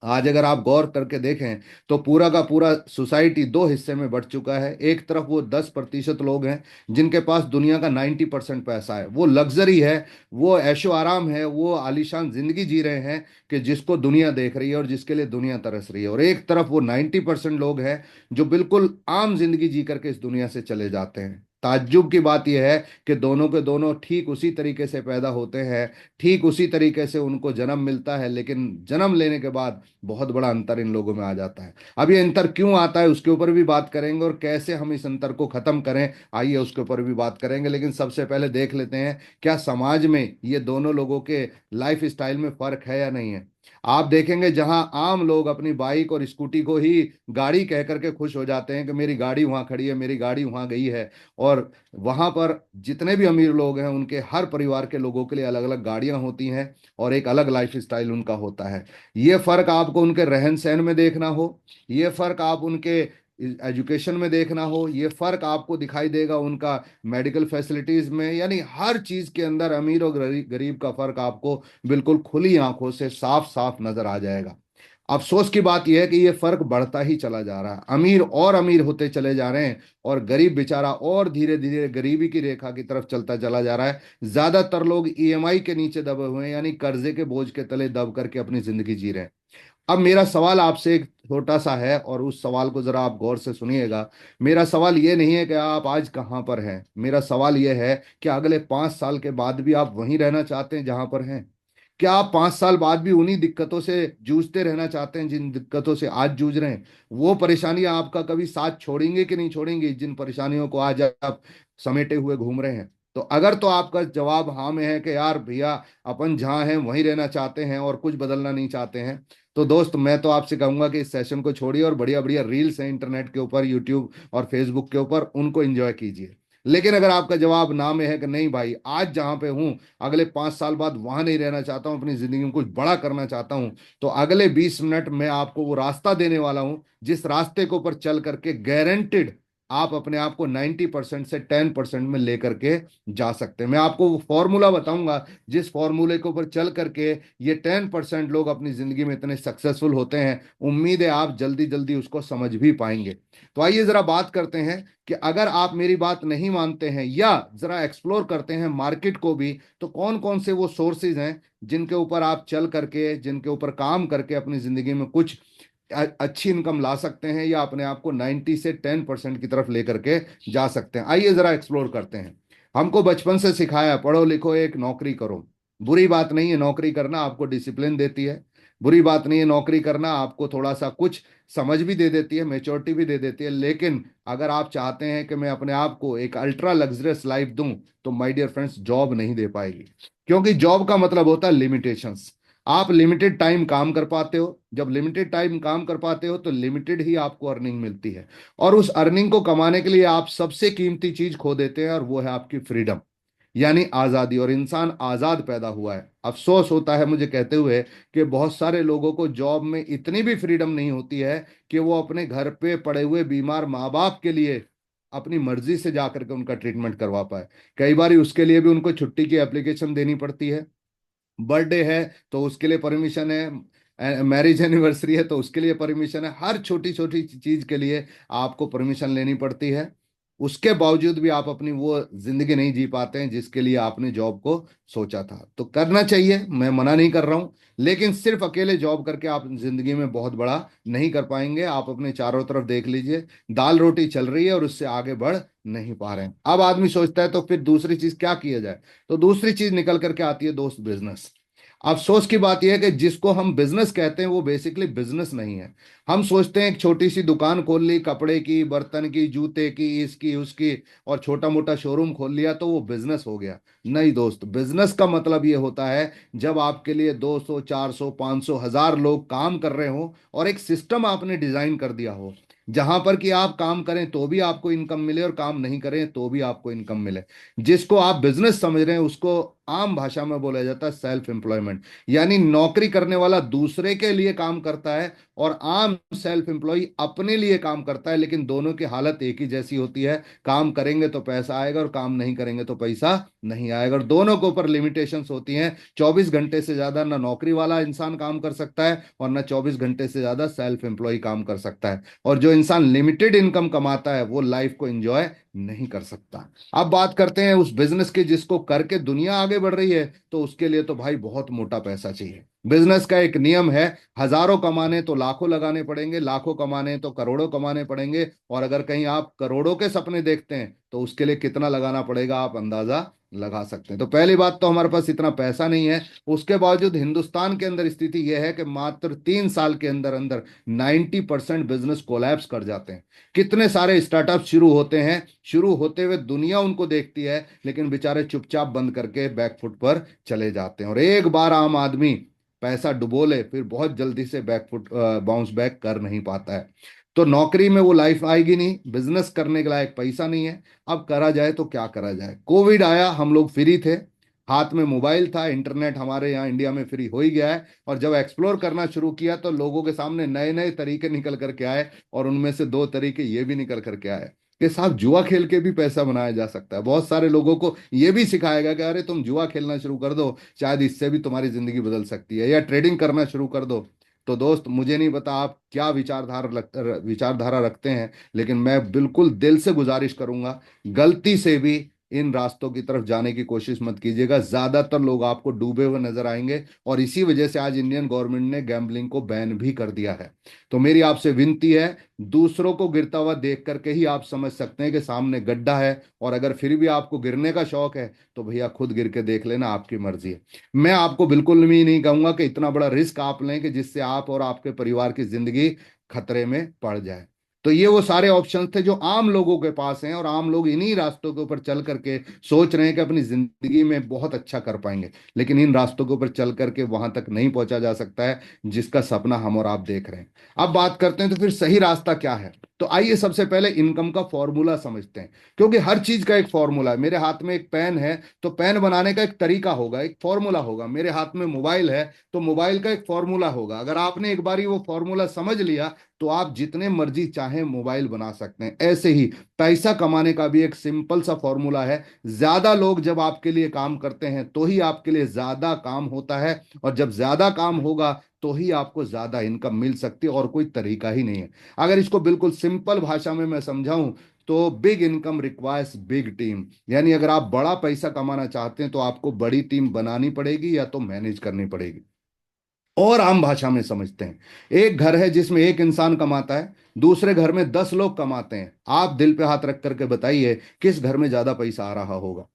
आज अगर आप गौर करके देखें तो पूरा का पूरा सोसाइटी दो हिस्से में बढ़ चुका है। एक तरफ वो 10% लोग हैं जिनके पास दुनिया का 90% पैसा है, वो लग्जरी है, वो ऐशो आराम है, वो आलीशान जिंदगी जी रहे हैं कि जिसको दुनिया देख रही है और जिसके लिए दुनिया तरस रही है। और एक तरफ वो 90% लोग हैं जो बिल्कुल आम जिंदगी जी करके इस दुनिया से चले जाते हैं। ताज्जुब की बात यह है कि दोनों के दोनों ठीक उसी तरीके से पैदा होते हैं, ठीक उसी तरीके से उनको जन्म मिलता है, लेकिन जन्म लेने के बाद बहुत बड़ा अंतर इन लोगों में आ जाता है। अब ये अंतर क्यों आता है उसके ऊपर भी बात करेंगे, और कैसे हम इस अंतर को खत्म करें, आइए उसके ऊपर भी बात करेंगे। लेकिन सबसे पहले देख लेते हैं क्या समाज में ये दोनों लोगों के लाइफ स्टाइल में फर्क है या नहीं है। आप देखेंगे जहां आम लोग अपनी बाइक और स्कूटी को ही गाड़ी कह करके खुश हो जाते हैं कि मेरी गाड़ी वहां खड़ी है, मेरी गाड़ी वहां गई है, और वहां पर जितने भी अमीर लोग हैं उनके हर परिवार के लोगों के लिए अलग अलग गाड़ियां होती हैं और एक अलग लाइफ स्टाइल उनका होता है। ये फर्क आपको उनके रहन सहन में देखना हो, ये फर्क आप उनके एजुकेशन में देखना हो, ये फर्क आपको दिखाई देगा उनका मेडिकल फैसिलिटीज में, यानी हर चीज के अंदर अमीर और गरीब का फर्क आपको बिल्कुल खुली आंखों से साफ साफ नजर आ जाएगा। अफसोस की बात यह है कि ये फर्क बढ़ता ही चला जा रहा है, अमीर और अमीर होते चले जा रहे हैं और गरीब बेचारा और धीरे धीरे गरीबी की रेखा की तरफ चलता चला जा रहा है। ज्यादातर लोग ईएमआई के नीचे दबे हुए हैं, यानी कर्जे के बोझ के तले दब करके अपनी जिंदगी जी रहे हैं। अब मेरा सवाल आपसे एक छोटा सा है और उस सवाल को जरा आप गौर से सुनिएगा। मेरा सवाल ये नहीं है कि आप आज कहाँ पर हैं, मेरा सवाल ये है कि अगले 5 साल के बाद भी आप वहीं रहना चाहते हैं जहां पर हैं? क्या आप 5 साल बाद भी उन्हीं दिक्कतों से जूझते रहना चाहते हैं जिन दिक्कतों से आज जूझ रहे हैं? वो परेशानियां आपका कभी साथ छोड़ेंगे कि नहीं छोड़ेंगी, जिन परेशानियों को आज आप समेटे हुए घूम रहे हैं? तो अगर तो आपका जवाब हाँ में है कि यार भैया अपन जहाँ हैं वहीं रहना चाहते हैं और कुछ बदलना नहीं चाहते हैं, तो दोस्त मैं तो आपसे कहूंगा कि इस सेशन को छोड़िए और बढ़िया बढ़िया रील्स हैं इंटरनेट के ऊपर, यूट्यूब और फेसबुक के ऊपर, उनको एंजॉय कीजिए। लेकिन अगर आपका जवाब ना में है कि नहीं भाई आज जहां पे हूं अगले 5 साल बाद वहां नहीं रहना चाहता हूं, अपनी जिंदगी में कुछ बड़ा करना चाहता हूं, तो अगले 20 मिनट में आपको वो रास्ता देने वाला हूं जिस रास्ते के ऊपर चल करके गारंटेड आप अपने आप को 90% से 10% में लेकर के जा सकते हैं। मैं आपको वो फॉर्मूला बताऊंगा जिस फॉर्मूले के ऊपर चल करके ये 10% लोग अपनी जिंदगी में इतने सक्सेसफुल होते हैं। उम्मीद है आप जल्दी जल्दी उसको समझ भी पाएंगे। तो आइए जरा बात करते हैं कि अगर आप मेरी बात नहीं मानते हैं या जरा एक्सप्लोर करते हैं मार्केट को भी, तो कौन कौन से वो सोर्सेज हैं जिनके ऊपर आप चल करके, जिनके ऊपर काम करके अपनी जिंदगी में कुछ अच्छी इनकम ला सकते हैं या अपने आप को 90 से 10% की तरफ लेकर के जा सकते हैं। आइए जरा एक्सप्लोर करते हैं। हमको बचपन से सिखाया पढ़ो लिखो एक नौकरी करो। बुरी बात नहीं है नौकरी करना, आपको डिसिप्लिन देती है। बुरी बात नहीं है नौकरी करना, आपको थोड़ा सा कुछ समझ भी दे देती है, मेच्योरिटी भी दे देती है। लेकिन अगर आप चाहते हैं कि मैं अपने आप को एक अल्ट्रा लग्जरियस लाइफ दूं, तो माय डियर फ्रेंड्स जॉब नहीं दे पाएगी। क्योंकि जॉब का मतलब होता है लिमिटेशंस। आप लिमिटेड टाइम काम कर पाते हो, जब लिमिटेड टाइम काम कर पाते हो तो लिमिटेड ही आपको अर्निंग मिलती है। और उस अर्निंग को कमाने के लिए आप सबसे कीमती चीज खो देते हैं, और वो है आपकी फ्रीडम, यानी आजादी। और इंसान आजाद पैदा हुआ है। अफसोस होता है मुझे कहते हुए कि बहुत सारे लोगों को जॉब में इतनी भी फ्रीडम नहीं होती है कि वो अपने घर पे पड़े हुए बीमार माँ बाप के लिए अपनी मर्जी से जाकर के उनका ट्रीटमेंट करवा पाए। कई बार उसके लिए भी उनको छुट्टी की एप्लीकेशन देनी पड़ती है। बर्थडे है तो उसके लिए परमिशन है, मैरिज एनिवर्सरी है तो उसके लिए परमिशन है, हर छोटी छोटी चीज के लिए आपको परमिशन लेनी पड़ती है। उसके बावजूद भी आप अपनी वो जिंदगी नहीं जी पाते हैं जिसके लिए आपने जॉब को सोचा था। तो करना चाहिए, मैं मना नहीं कर रहा हूं, लेकिन सिर्फ अकेले जॉब करके आप जिंदगी में बहुत बड़ा नहीं कर पाएंगे। आप अपने चारों तरफ देख लीजिए, दाल रोटी चल रही है और उससे आगे बढ़ नहीं पा रहे हैं। अब आदमी सोचता है तो फिर दूसरी चीज क्या किया जाए, तो दूसरी चीज निकल करके आती है दोस्त, बिजनेस। अफसोस की बात यह है कि जिसको हम बिजनेस कहते हैं वो बेसिकली बिजनेस नहीं है। हम सोचते हैं एक छोटी सी दुकान खोल ली, कपड़े की, बर्तन की, जूते की, इसकी उसकी, और छोटा मोटा शोरूम खोल लिया तो वो बिजनेस हो गया। नहीं दोस्त, बिजनेस का मतलब ये होता है जब आपके लिए 200 400 500 1000 लोग काम कर रहे हो और एक सिस्टम आपने डिजाइन कर दिया हो जहां पर कि आप काम करें तो भी आपको इनकम मिले और काम नहीं करें तो भी आपको इनकम मिले। जिसको आप बिजनेस समझ रहे हैं उसको आम भाषा में बोला जाता है सेल्फ एम्प्लॉयमेंट, यानी नौकरी करने वाला दूसरे के लिए काम करता है और आम सेल्फ एम्प्लॉय अपने लिए काम करता है, लेकिन दोनों की हालत एक ही जैसी होती है। काम करेंगे तो पैसा आएगा और काम नहीं करेंगे तो पैसा नहीं आएगा, और दोनों के ऊपर लिमिटेशंस होती हैं। 24 घंटे से ज्यादा ना नौकरी वाला इंसान काम कर सकता है और ना 24 घंटे से ज्यादा सेल्फ एम्प्लॉय काम कर सकता है। और जो इंसान लिमिटेड इनकम कमाता है वो लाइफ को एंजॉय नहीं कर सकता। अब बात करते हैं उस बिजनेस की जिसको करके दुनिया आगे बढ़ रही है, तो उसके लिए तो भाई बहुत मोटा पैसा चाहिए। बिजनेस का एक नियम है, हजारों कमाने तो लाखों लगाने पड़ेंगे, लाखों कमाने तो करोड़ों कमाने पड़ेंगे, और अगर कहीं आप करोड़ों के सपने देखते हैं तो उसके लिए कितना लगाना पड़ेगा आप अंदाजा लगा सकते हैं। तो पहली बात तो हमारे पास इतना पैसा नहीं है। उसके बावजूद हिंदुस्तान के अंदर स्थिति यह है कि मात्र 3 साल के अंदर अंदर 90% बिजनेस कोलैप्स कर जाते हैं। कितने सारे स्टार्टअप शुरू होते हैं, शुरू होते हुए दुनिया उनको देखती है, लेकिन बेचारे चुपचाप बंद करके बैकफुट पर चले जाते हैं। और एक बार आम आदमी पैसा डुबो ले फिर बहुत जल्दी से बैकफुट बाउंस बैक कर नहीं पाता है। तो नौकरी में वो लाइफ आएगी नहीं, बिजनेस करने के लायक पैसा नहीं है। अब करा जाए तो क्या करा जाए। कोविड आया, हम लोग फ्री थे, हाथ में मोबाइल था, इंटरनेट हमारे यहाँ इंडिया में फ्री हो ही गया है, और जब एक्सप्लोर करना शुरू किया तो लोगों के सामने नए नए तरीके निकल करके आए, और उनमें से 2 तरीके ये भी निकल करके आए कि साहब जुआ खेल के भी पैसा बनाया जा सकता है। बहुत सारे लोगों को ये भी सिखाएगा कि अरे तुम जुआ खेलना शुरू कर दो, शायद इससे भी तुम्हारी जिंदगी बदल सकती है, या ट्रेडिंग करना शुरू कर दो। तो दोस्त, मुझे नहीं पता आप क्या विचारधारा रखते हैं, लेकिन मैं बिल्कुल दिल से गुजारिश करूंगा, गलती से भी इन रास्तों की तरफ जाने की कोशिश मत कीजिएगा। ज्यादातर लोग आपको डूबे हुए नजर आएंगे, और इसी वजह से आज इंडियन गवर्नमेंट ने गैम्बलिंग को बैन भी कर दिया है। तो मेरी आपसे विनती है, दूसरों को गिरता हुआ देख करके ही आप समझ सकते हैं कि सामने गड्ढा है, और अगर फिर भी आपको गिरने का शौक है तो भैया खुद गिर के देख लेना, आपकी मर्जी है। मैं आपको बिल्कुल भी नहीं कहूंगा कि इतना बड़ा रिस्क आप लें कि जिससे आप और आपके परिवार की जिंदगी खतरे में पड़ जाए। तो ये वो सारे ऑप्शंस थे जो आम लोगों के पास हैं, और आम लोग इन्हीं रास्तों के ऊपर चल करके सोच रहे हैं कि अपनी जिंदगी में बहुत अच्छा कर पाएंगे, लेकिन इन रास्तों के ऊपर चल करके वहां तक नहीं पहुंचा जा सकता है जिसका सपना हम और आप देख रहे हैं। अब बात करते हैं तो फिर सही रास्ता क्या है। तो आइए सबसे पहले इनकम का फॉर्मूला समझते हैं, क्योंकि हर चीज का एक फॉर्मूला है। मेरे हाथ में एक पेन है तो पेन बनाने का एक तरीका होगा, एक फॉर्मूला होगा। मेरे हाथ में मोबाइल है तो मोबाइल का एक फॉर्मूला होगा। अगर आपने एक बारी वो फॉर्मूला समझ लिया तो आप जितने मर्जी चाहे मोबाइल बना सकते हैं। ऐसे ही पैसा कमाने का भी एक सिंपल सा फॉर्मूला है। ज्यादा लोग जब आपके लिए काम करते हैं तो ही आपके लिए ज्यादा काम होता है, और जब ज्यादा काम होगा तो ही आपको ज्यादा इनकम मिल सकती है, और कोई तरीका ही नहीं है। अगर इसको बिल्कुल सिंपल भाषा में मैं समझाऊं तो big income requires big team, यानी अगर आप बड़ा पैसा कमाना चाहते हैं तो आपको बड़ी टीम बनानी पड़ेगी या तो मैनेज करनी पड़ेगी। और आम भाषा में समझते हैं, एक घर है जिसमें एक इंसान कमाता है, दूसरे घर में 10 लोग कमाते हैं। आप दिल पे हाथ रख करके बताइए किस घर में ज्यादा पैसा आ रहा होगा।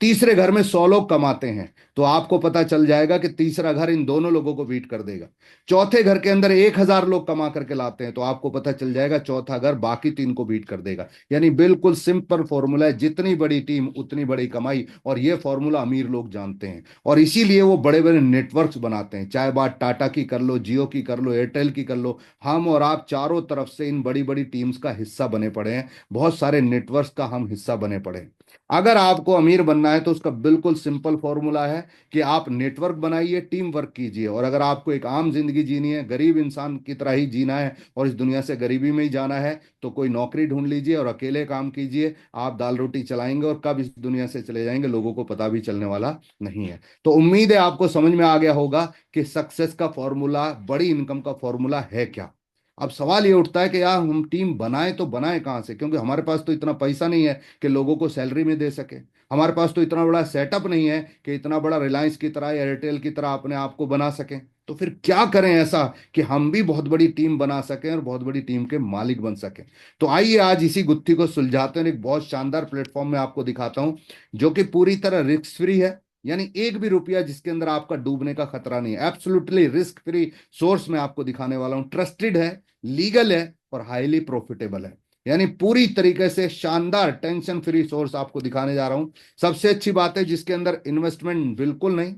तीसरे घर में 100 लोग कमाते हैं, तो आपको पता चल जाएगा कि तीसरा घर इन दोनों लोगों को बीट कर देगा। चौथे घर के अंदर 1,000 लोग कमा करके लाते हैं, तो आपको पता चल जाएगा चौथा घर बाकी तीन को बीट कर देगा। यानी बिल्कुल सिंपल फॉर्मूला है, जितनी बड़ी टीम उतनी बड़ी कमाई, और ये फॉर्मूला अमीर लोग जानते हैं, और इसीलिए वो बड़े बड़े नेटवर्क्स बनाते हैं। चाहे बात टाटा की कर लो, जियो की कर लो, एयरटेल की कर लो, हम और आप चारों तरफ से इन बड़ी बड़ी टीम्स का हिस्सा बने पड़े हैं, बहुत सारे नेटवर्क्स का हम हिस्सा बने पड़े हैं। अगर आपको अमीर बनना है तो उसका बिल्कुल सिंपल फॉर्मूला है कि आप नेटवर्क बनाइए, टीम वर्क कीजिए। और अगर आपको एक आम जिंदगी जीनी है, गरीब इंसान की तरह ही जीना है, और इस दुनिया से गरीबी में ही जाना है, तो कोई नौकरी ढूंढ लीजिए और अकेले काम कीजिए। आप दाल रोटी चलाएंगे और कब इस दुनिया से चले जाएंगे लोगों को पता भी चलने वाला नहीं है। तो उम्मीद है आपको समझ में आ गया होगा कि सक्सेस का फॉर्मूला, बड़ी इनकम का फॉर्मूला है क्या। अब सवाल ये उठता है कि यार हम टीम बनाएं तो बनाएं कहां से, क्योंकि हमारे पास तो इतना पैसा नहीं है कि लोगों को सैलरी में दे सके। हमारे पास तो इतना बड़ा सेटअप नहीं है कि इतना बड़ा रिलायंस की तरह या एयरटेल की तरह अपने आप को बना सकें। तो फिर क्या करें ऐसा कि हम भी बहुत बड़ी टीम बना सकें और बहुत बड़ी टीम के मालिक बन सकें। तो आइए आज इसी गुत्थी को सुलझाते हैं। एक बहुत शानदार प्लेटफॉर्म में आपको दिखाता हूं जो कि पूरी तरह रिस्क फ्री है। यानी एक भी रुपया जिसके अंदर आपका डूबने का खतरा नहीं है, एब्सोल्युटली रिस्क फ्री सोर्स में आपको दिखाने वाला हूं। ट्रस्टेड है, लीगल है और हाईली प्रॉफिटेबल है। यानी पूरी तरीके से शानदार टेंशन फ्री सोर्स आपको दिखाने जा रहा हूं। सबसे अच्छी बात है जिसके अंदर इन्वेस्टमेंट बिल्कुल नहीं,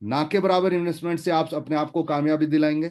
ना के बराबर इन्वेस्टमेंट से आप अपने आप को कामयाबी दिलाएंगे।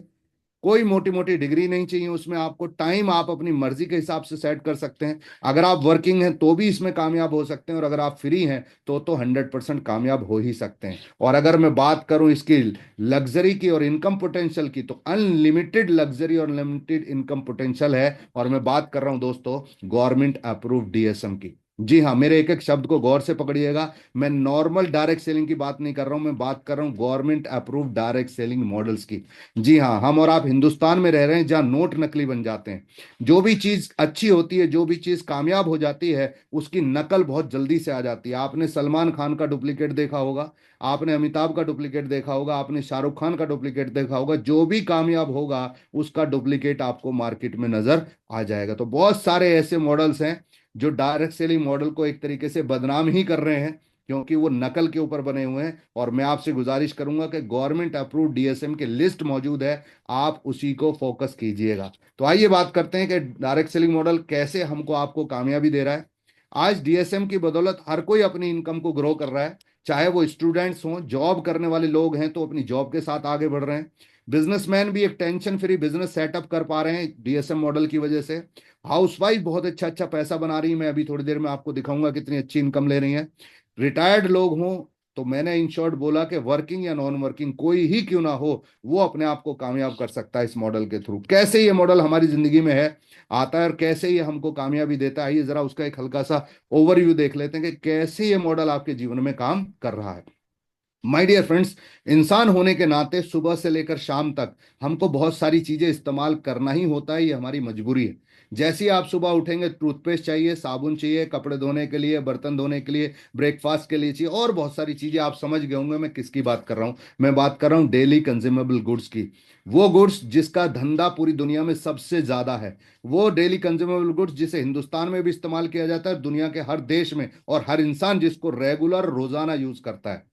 कोई मोटी मोटी डिग्री नहीं चाहिए उसमें, आपको टाइम आप अपनी मर्जी के हिसाब से सेट कर सकते हैं। अगर आप वर्किंग हैं तो भी इसमें कामयाब हो सकते हैं, और अगर आप फ्री हैं तो 100% कामयाब हो ही सकते हैं। और अगर मैं बात करूं इसकी लग्जरी की और इनकम पोटेंशियल की, तो अनलिमिटेड लग्जरी और लिमिटेड इनकम पोटेंशियल है। और मैं बात कर रहा हूं दोस्तों गवर्नमेंट अप्रूव्ड डीएसएम की। जी हाँ, मेरे एक एक शब्द को गौर से पकड़िएगा। मैं नॉर्मल डायरेक्ट सेलिंग की बात नहीं कर रहा हूं, मैं बात कर रहा हूं government approved direct selling models की। जी हाँ, हम और आप हिंदुस्तान में रह रहे हैं जहां नोट नकली बन जाते हैं। जो भी चीज अच्छी होती है, जो भी चीज कामयाब हो जाती है, उसकी नकल बहुत जल्दी से आ जाती है। आपने सलमान खान का डुप्लीकेट देखा होगा, आपने अमिताभ का डुप्लीकेट देखा होगा, आपने शाहरुख खान का डुप्लीकेट देखा होगा। जो भी कामयाब होगा उसका डुप्लीकेट आपको मार्केट में नजर आ जाएगा। तो बहुत सारे ऐसे मॉडल्स हैं जो डायरेक्ट सेलिंग मॉडल को एक तरीके से बदनाम ही कर रहे हैं, क्योंकि वो नकल के ऊपर बने हुए हैं। और मैं आपसे गुजारिश करूंगा कि गवर्नमेंट अप्रूव्ड डीएसएम की लिस्ट मौजूद है, आप उसी को फोकस कीजिएगा। तो आइए बात करते हैं कि डायरेक्ट सेलिंग मॉडल कैसे हमको आपको कामयाबी दे रहा है। आज डीएसएम की बदौलत हर कोई अपनी इनकम को ग्रो कर रहा है। चाहे वो स्टूडेंट्स हों, जॉब करने वाले लोग हैं तो अपनी जॉब के साथ आगे बढ़ रहे हैं। बिजनेसमैन भी एक टेंशन फ्री बिजनेस सेटअप कर पा रहे हैं डीएसएम मॉडल की वजह से। हाउसवाइफ बहुत अच्छा अच्छा पैसा बना रही है, मैं अभी थोड़ी देर में आपको दिखाऊंगा कितनी अच्छी इनकम ले रही है। रिटायर्ड लोग हों, तो मैंने इन शॉर्ट बोला कि वर्किंग या नॉन वर्किंग कोई ही क्यों ना हो, वो अपने आप को कामयाब कर सकता है इस मॉडल के थ्रू। कैसे ये मॉडल हमारी जिंदगी में है आता है और कैसे ये हमको कामयाबी देता है, ये जरा उसका एक हल्का सा ओवरव्यू देख लेते हैं कि कैसे ये मॉडल आपके जीवन में काम कर रहा है। माय डियर फ्रेंड्स, इंसान होने के नाते सुबह से लेकर शाम तक हमको बहुत सारी चीजें इस्तेमाल करना ही होता है, ये हमारी मजबूरी है। जैसे ही आप सुबह उठेंगे, टूथपेस्ट चाहिए, साबुन चाहिए, कपड़े धोने के लिए, बर्तन धोने के लिए, ब्रेकफास्ट के लिए चाहिए, और बहुत सारी चीजें। आप समझ गए होंगे मैं किसकी बात कर रहा हूं। मैं बात कर रहा हूं डेली कंज्यूमेबल गुड्स की। वो गुड्स जिसका धंधा पूरी दुनिया में सबसे ज्यादा है, वो डेली कंज्यूमेबल गुड्स जिसे हिंदुस्तान में भी इस्तेमाल किया जाता है, दुनिया के हर देश में, और हर इंसान जिसको रेगुलर रोजाना यूज करता है।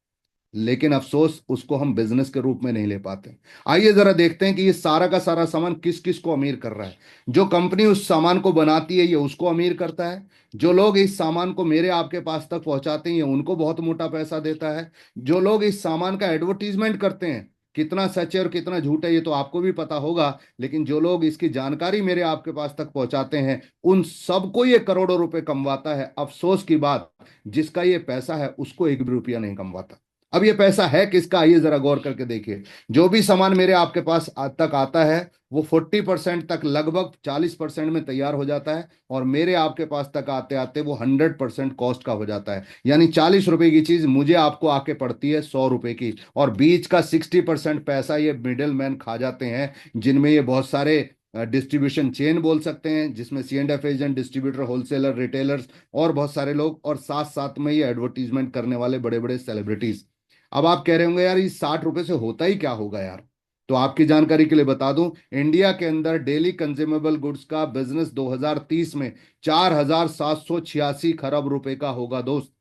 लेकिन अफसोस उसको हम बिजनेस के रूप में नहीं ले पाते। आइए जरा देखते हैं कि ये सारा का सारा सामान किस किस को अमीर कर रहा है। जो कंपनी उस सामान को बनाती है ये उसको अमीर करता है। जो लोग इस सामान को मेरे आपके पास तक पहुंचाते हैं ये उनको बहुत मोटा पैसा देता है। जो लोग इस सामान का एडवर्टीजमेंट करते हैं, कितना सच है और कितना झूठ है ये तो आपको भी पता होगा, लेकिन जो लोग इसकी जानकारी मेरे आपके पास तक पहुंचाते हैं, उन सबको ये करोड़ों रुपए कमवाता है। अफसोस की बात, जिसका ये पैसा है उसको एक भी रुपया नहीं कमवाता। अब ये पैसा है किसका, आइए जरा गौर करके देखिए। जो भी सामान मेरे आपके पास तक आता है वो 40% तक, लगभग 40% में तैयार हो जाता है, और मेरे आपके पास तक आते आते वो 100% कॉस्ट का हो जाता है। यानी 40 रुपए की चीज मुझे आपको आके पड़ती है 100 रुपए की, और बीच का 60% पैसा ये मिडिल मैन खा जाते हैं, जिनमें ये बहुत सारे डिस्ट्रीब्यूशन चेन बोल सकते हैं, जिसमें C&F agent, distributor, wholesaler, retailers और बहुत सारे लोग, और साथ साथ में ये एडवर्टीजमेंट करने वाले बड़े बड़े सेलिब्रिटीज। अब आप कह रहे होंगे यार इस 60 रुपए से होता ही क्या होगा यार। तो आपकी जानकारी के लिए बता दूं, इंडिया के अंदर डेली कंज्यूमेबल गुड्स का बिजनेस 2030 में 4,786 खरब रुपए का होगा दोस्त।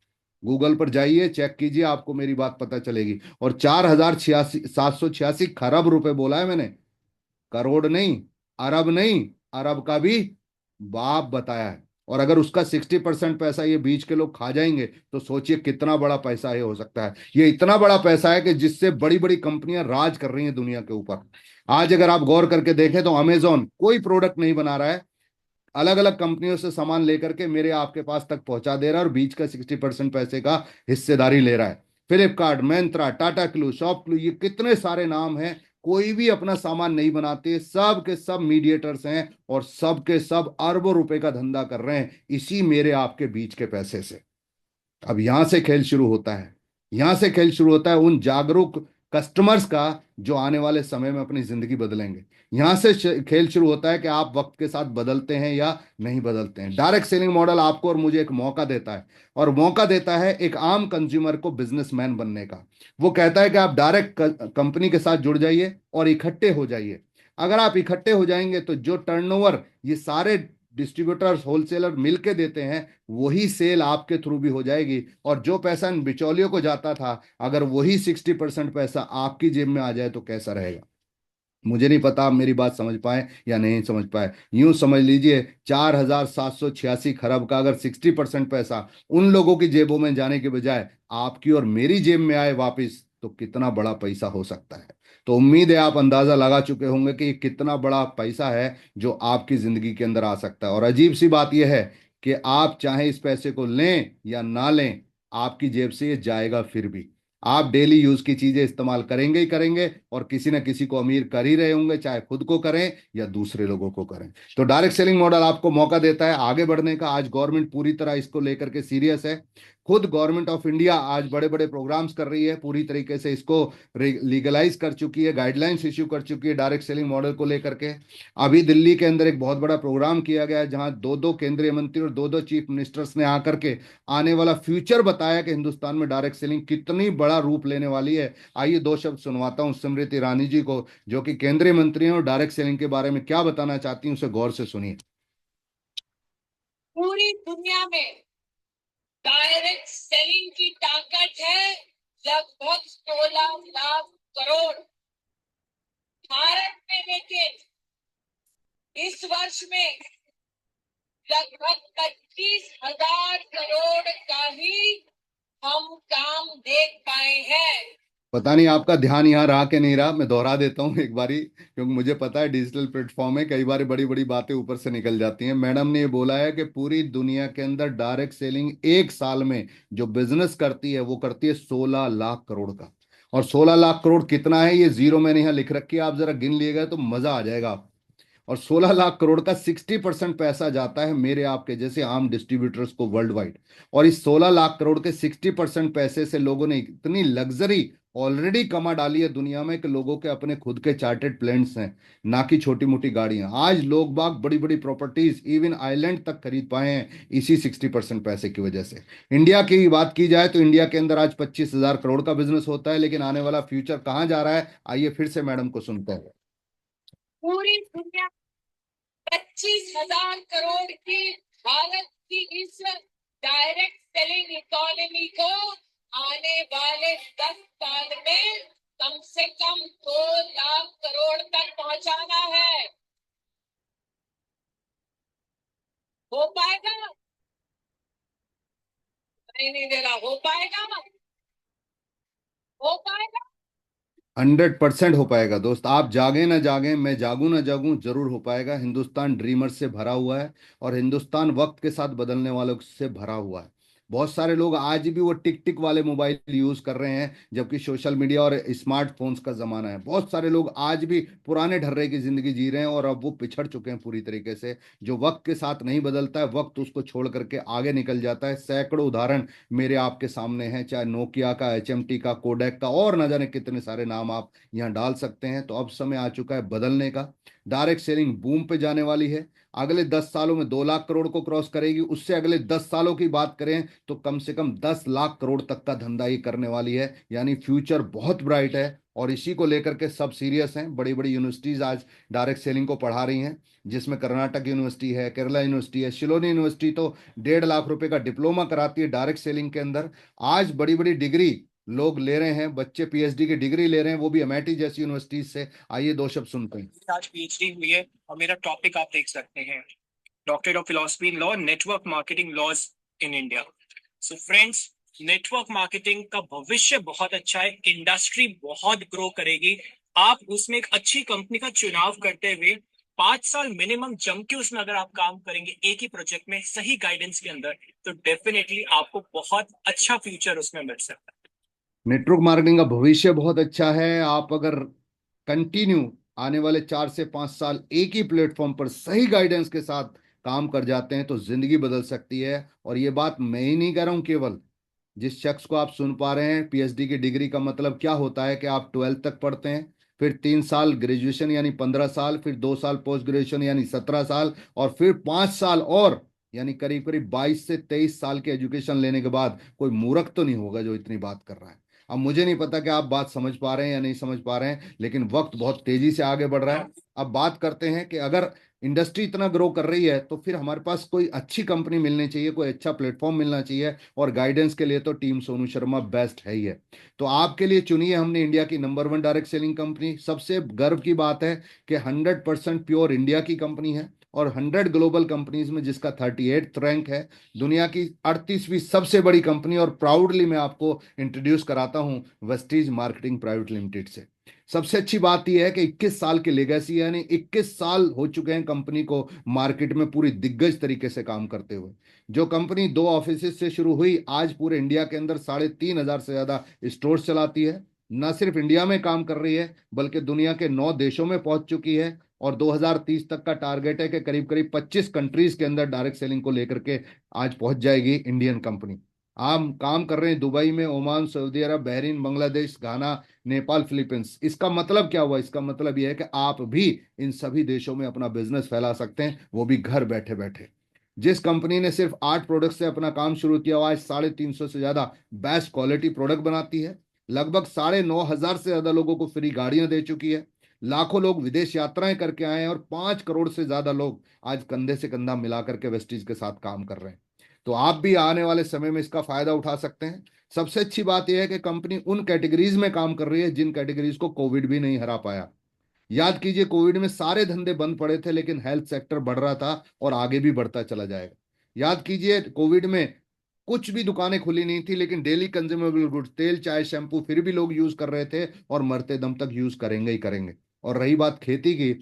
गूगल पर जाइए, चेक कीजिए, आपको मेरी बात पता चलेगी। और 4,786 खरब रुपए बोला है मैंने, करोड़ नहीं, अरब नहीं, अरब का भी बाप बताया है। और अगर उसका 60% पैसा ये बीच के लोग खा जाएंगे तो सोचिए कितना बड़ा पैसा ये हो सकता है। ये इतना बड़ा पैसा है कि जिससे बड़ी बड़ी कंपनियां राज कर रही हैं दुनिया के ऊपर। आज अगर आप गौर करके देखें तो अमेजोन कोई प्रोडक्ट नहीं बना रहा है, अलग अलग कंपनियों से सामान लेकर के मेरे आपके पास तक पहुंचा दे रहा है और बीच का 60% पैसे का हिस्सेदारी ले रहा है। Flipkart, Myntra, Tata clue, shop clue, ये कितने सारे नाम हैं, कोई भी अपना सामान नहीं बनाते, सब के सब मीडिएटर्स हैं और सब के सब अरबों रुपए का धंधा कर रहे हैं इसी मेरे आपके बीच के पैसे से। अब यहां से खेल शुरू होता है, यहां से खेल शुरू होता है उन जागरूक कस्टमर्स का जो आने वाले समय में अपनी जिंदगी बदलेंगे। यहां से खेल शुरू होता है कि आप वक्त के साथ बदलते हैं या नहीं बदलते हैं। डायरेक्ट सेलिंग मॉडल आपको और मुझे एक मौका देता है, और मौका देता है एक आम कंज्यूमर को बिजनेसमैन बनने का। वो कहता है कि आप डायरेक्ट कंपनी के साथ जुड़ जाइए और इकट्ठे हो जाइए। अगर आप इकट्ठे हो जाएंगे तो जो टर्नओवर ये सारे डिस्ट्रीब्यूटर्स, होलसेलर मिलके देते हैं, वही सेल आपके थ्रू भी हो जाएगी। और जो पैसा इन बिचौलियों को जाता था, अगर वही 60% पैसा आपकी जेब में आ जाए तो कैसा रहेगा। मुझे नहीं पता आप मेरी बात समझ पाए या नहीं समझ पाए। यूं समझ लीजिए, 4,786 खरब का अगर 60% पैसा उन लोगों की जेबों में जाने के बजाय आपकी और मेरी जेब में आए वापिस, तो कितना बड़ा पैसा हो सकता है। तो उम्मीद है आप अंदाजा लगा चुके होंगे कि ये कितना बड़ा पैसा है जो आपकी जिंदगी के अंदर आ सकता है। और अजीब सी बात यह है कि आप चाहे इस पैसे को लें या ना लें, आपकी जेब से ये जाएगा फिर भी। आप डेली यूज की चीजें इस्तेमाल करेंगे ही करेंगे, और किसी ना किसी को अमीर कर ही रहे होंगे, चाहे खुद को करें या दूसरे लोगों को करें। तो डायरेक्ट सेलिंग मॉडल आपको मौका देता है आगे बढ़ने का। आज गवर्नमेंट पूरी तरह इसको लेकर के सीरियस है। खुद गवर्नमेंट ऑफ इंडिया आज बड़े बड़े प्रोग्राम्स कर रही है, पूरी तरीके से इसको लीगलाइज कर चुकी है, गाइडलाइंस इश्यू कर चुकी है डायरेक्ट सेलिंग मॉडल को लेकर के। अभी दिल्ली के अंदर एक बहुत बड़ा प्रोग्राम किया गया है जहां दो दो केंद्रीय मंत्री और दो दो चीफ मिनिस्टर्स ने आकर के आने वाला फ्यूचर बताया कि हिंदुस्तान में डायरेक्ट सेलिंग कितनी बड़ा रूप लेने वाली है। आइए दो शब्द सुनवाता हूं स्मृति ईरानी जी को, जो कि केंद्रीय मंत्री हैं और डायरेक्ट सेलिंग के बारे में क्या बताना चाहती हैं, उसे गौर से सुनिए। पूरी दुनिया में डायरेक्ट सेलिंग की ताकत है लगभग 16 लाख करोड़। भारत में लेकिन इस वर्ष में लगभग 25,000 करोड़ का ही हम काम देख पाए हैं। पता नहीं आपका ध्यान यहाँ रहा कि नहीं रहा, मैं दोहरा देता हूँ एक बारी, क्योंकि मुझे पता है डिजिटल प्लेटफॉर्म है, कई बार बड़ी बड़ी बातें ऊपर से निकल जाती हैं। मैडम ने ये बोला है कि पूरी दुनिया के अंदर डायरेक्ट सेलिंग एक साल में जो बिजनेस करती है वो करती है 16 लाख करोड़ का। और 16 लाख करोड़ कितना है ये जीरो मैंने यहाँ लिख रखी है, आप जरा गिन लिएगा तो मजा आ जाएगा। और 16 लाख करोड़ का 60% पैसा जाता है मेरे आपके जैसे आम डिस्ट्रीब्यूटर्स को वर्ल्ड वाइड। और इस 16 लाख करोड़ के 60% पैसे से लोगों ने इतनी लग्जरी ऑलरेडी कमा डाली है दुनिया में कि लोगों के अपने खुद के चार्टेड प्लेन्स हैं, ना कि छोटी मोटी गाड़ियां। आज लोग बाग बड़ी बड़ी प्रॉपर्टीज इवन आइलैंड तक खरीद पाए हैं इसी 60% पैसे की वजह से। इंडिया की बात की जाए तो इंडिया के अंदर आज 25,000 करोड़ का बिजनेस होता है, लेकिन आने वाला फ्यूचर कहाँ जा रहा है, आइए फिर से मैडम को सुनते हैं। पूरी दुनिया 25,000 करोड़ की भारत की इस डायरेक्ट सेलिंग इकोनॉमी को आने वाले 10 साल में कम से कम 2 लाख करोड़ तक पहुंचाना है। हो पाएगा? नहीं दे रहा। हो पाएगा? हो पाएगा? 100% हो पाएगा दोस्त, आप जागे ना जागे, मैं जागूं ना जागूं, जरूर हो पाएगा। हिंदुस्तान ड्रीमर्स से भरा हुआ है और हिंदुस्तान वक्त के साथ बदलने वालों से भरा हुआ है। बहुत सारे लोग आज भी वो टिक टिक वाले मोबाइल यूज कर रहे हैं, जबकि सोशल मीडिया और स्मार्टफोन्स का जमाना है। बहुत सारे लोग आज भी पुराने ढर्रे की जिंदगी जी रहे हैं और अब वो पिछड़ चुके हैं पूरी तरीके से। जो वक्त के साथ नहीं बदलता है, वक्त उसको छोड़ करके आगे निकल जाता है। सैकड़ों उदाहरण मेरे आपके सामने हैं, चाहे नोकिया का, एचएमटी का, कोडेक का, और न जाने कितने सारे नाम आप यहाँ डाल सकते हैं। तो अब समय आ चुका है बदलने का। डायरेक्ट सेलिंग बूम पे जाने वाली है, अगले 10 सालों में 2 लाख करोड़ को क्रॉस करेगी। उससे अगले 10 सालों की बात करें तो कम से कम 10 लाख करोड़ तक का धंधा ये करने वाली है, यानी फ्यूचर बहुत ब्राइट है। और इसी को लेकर के सब सीरियस हैं। बड़ी बड़ी यूनिवर्सिटीज आज डायरेक्ट सेलिंग को पढ़ा रही हैं, जिसमें कर्नाटक यूनिवर्सिटी है, केरला यूनिवर्सिटी है, शिलोनी यूनिवर्सिटी तो 1.5 लाख रुपए का डिप्लोमा कराती है डायरेक्ट सेलिंग के अंदर। आज बड़ी बड़ी डिग्री लोग ले रहे हैं, बच्चे पीएचडी की डिग्री ले रहे हैं, वो भी एमआईटी जैसी यूनिवर्सिटीज से। आइए 2 शब्द सुनते हैं। आज पीएचडी हुई है और मेरा टॉपिक आप देख सकते हैं, doctorate of philosophy in law, network marketing laws in India. So friends, network marketing का भविष्य बहुत अच्छा है, इंडस्ट्री बहुत ग्रो करेगी। आप उसमें एक अच्छी कंपनी का चुनाव करते हुए 5 साल मिनिमम जम के उसमें अगर आप काम करेंगे एक ही प्रोजेक्ट में सही गाइडेंस के अंदर, तो डेफिनेटली आपको बहुत अच्छा फ्यूचर उसमें मिल सकता है। नेटवर्क मार्केटिंग का भविष्य बहुत अच्छा है। आप अगर कंटिन्यू आने वाले 4 से 5 साल एक ही प्लेटफॉर्म पर सही गाइडेंस के साथ काम कर जाते हैं तो जिंदगी बदल सकती है। और ये बात मैं ही नहीं कह रहा हूं, केवल जिस शख्स को आप सुन पा रहे हैं, पीएचडी की डिग्री का मतलब क्या होता है कि आप 12th तक पढ़ते हैं, फिर 3 साल ग्रेजुएशन यानी 15 साल, फिर 2 साल पोस्ट ग्रेजुएशन यानी 17 साल, और फिर 5 साल और यानी करीब करीब 22 से 23 साल के एजुकेशन लेने के बाद कोई मूर्ख तो नहीं होगा जो इतनी बात कर रहा है। अब मुझे नहीं पता कि आप बात समझ पा रहे हैं या नहीं समझ पा रहे हैं, लेकिन वक्त बहुत तेजी से आगे बढ़ रहा है। अब बात करते हैं कि अगर इंडस्ट्री इतना ग्रो कर रही है तो फिर हमारे पास कोई अच्छी कंपनी मिलनी चाहिए, कोई अच्छा प्लेटफॉर्म मिलना चाहिए, और गाइडेंस के लिए तो टीम सोनू शर्मा बेस्ट है ही है। तो आपके लिए चुनिए हमने इंडिया की नंबर 1 डायरेक्ट सेलिंग कंपनी। सबसे गर्व की बात है कि 100% प्योर इंडिया की कंपनी है, और 100 ग्लोबल कंपनीज में जिसका 38th रैंक है, दुनिया की 38वीं सबसे बड़ी कंपनी। और प्राउडली मैं आपको इंट्रोड्यूस कराता हूं वेस्टीज मार्केटिंग प्राइवेट लिमिटेड से। सबसे अच्छी बात यह है कि 21 साल की लेगेसी, यानी 21 साल हो चुके हैं कंपनी को मार्केट में पूरी दिग्गज तरीके से काम करते हुए। जो कंपनी 2 ऑफिस से शुरू हुई, आज पूरे इंडिया के अंदर 3,500 से ज्यादा स्टोर चलाती है। न सिर्फ इंडिया में काम कर रही है बल्कि दुनिया के 9 देशों में पहुंच चुकी है, और 2030 तक का टारगेट है कि करीब करीब 25 कंट्रीज के अंदर डायरेक्ट सेलिंग को लेकर के आज पहुंच जाएगी इंडियन कंपनी। हम काम कर रहे हैं दुबई में, ओमान, सऊदी अरब, बहरीन, बांग्लादेश, घाना, नेपाल, फिलीपींस। इसका मतलब क्या हुआ? इसका मतलब यह है कि आप भी इन सभी देशों में अपना बिजनेस फैला सकते हैं, वो भी घर बैठे बैठे। जिस कंपनी ने सिर्फ 8 प्रोडक्ट से अपना काम शुरू किया, आज 350 से ज्यादा बेस्ट क्वालिटी प्रोडक्ट बनाती है, लगभग 9,500 से ज्यादा लोगों को फ्री गाड़ियां दे चुकी है, लाखों लोग विदेश यात्राएं करके आए हैं, और 5 करोड़ से ज्यादा लोग आज कंधे से कंधा मिलाकर के वेस्टीज के साथ काम कर रहे हैं। तो आप भी आने वाले समय में इसका फायदा उठा सकते हैं। सबसे अच्छी बात यह है कि कंपनी उन कैटेगरीज में काम कर रही है जिन कैटेगरीज को कोविड भी नहीं हरा पाया। याद कीजिए, कोविड में सारे धंधे बंद पड़े थे, लेकिन हेल्थ सेक्टर बढ़ रहा था और आगे भी बढ़ता चला जाएगा। याद कीजिए, कोविड में कुछ भी दुकानें खुली नहीं थी, लेकिन डेली कंज्यूमेबल गुड्स, तेल, चाय, शैंपू फिर भी लोग यूज कर रहे थे, और मरते दम तक यूज करेंगे ही करेंगे। और रही बात खेती की,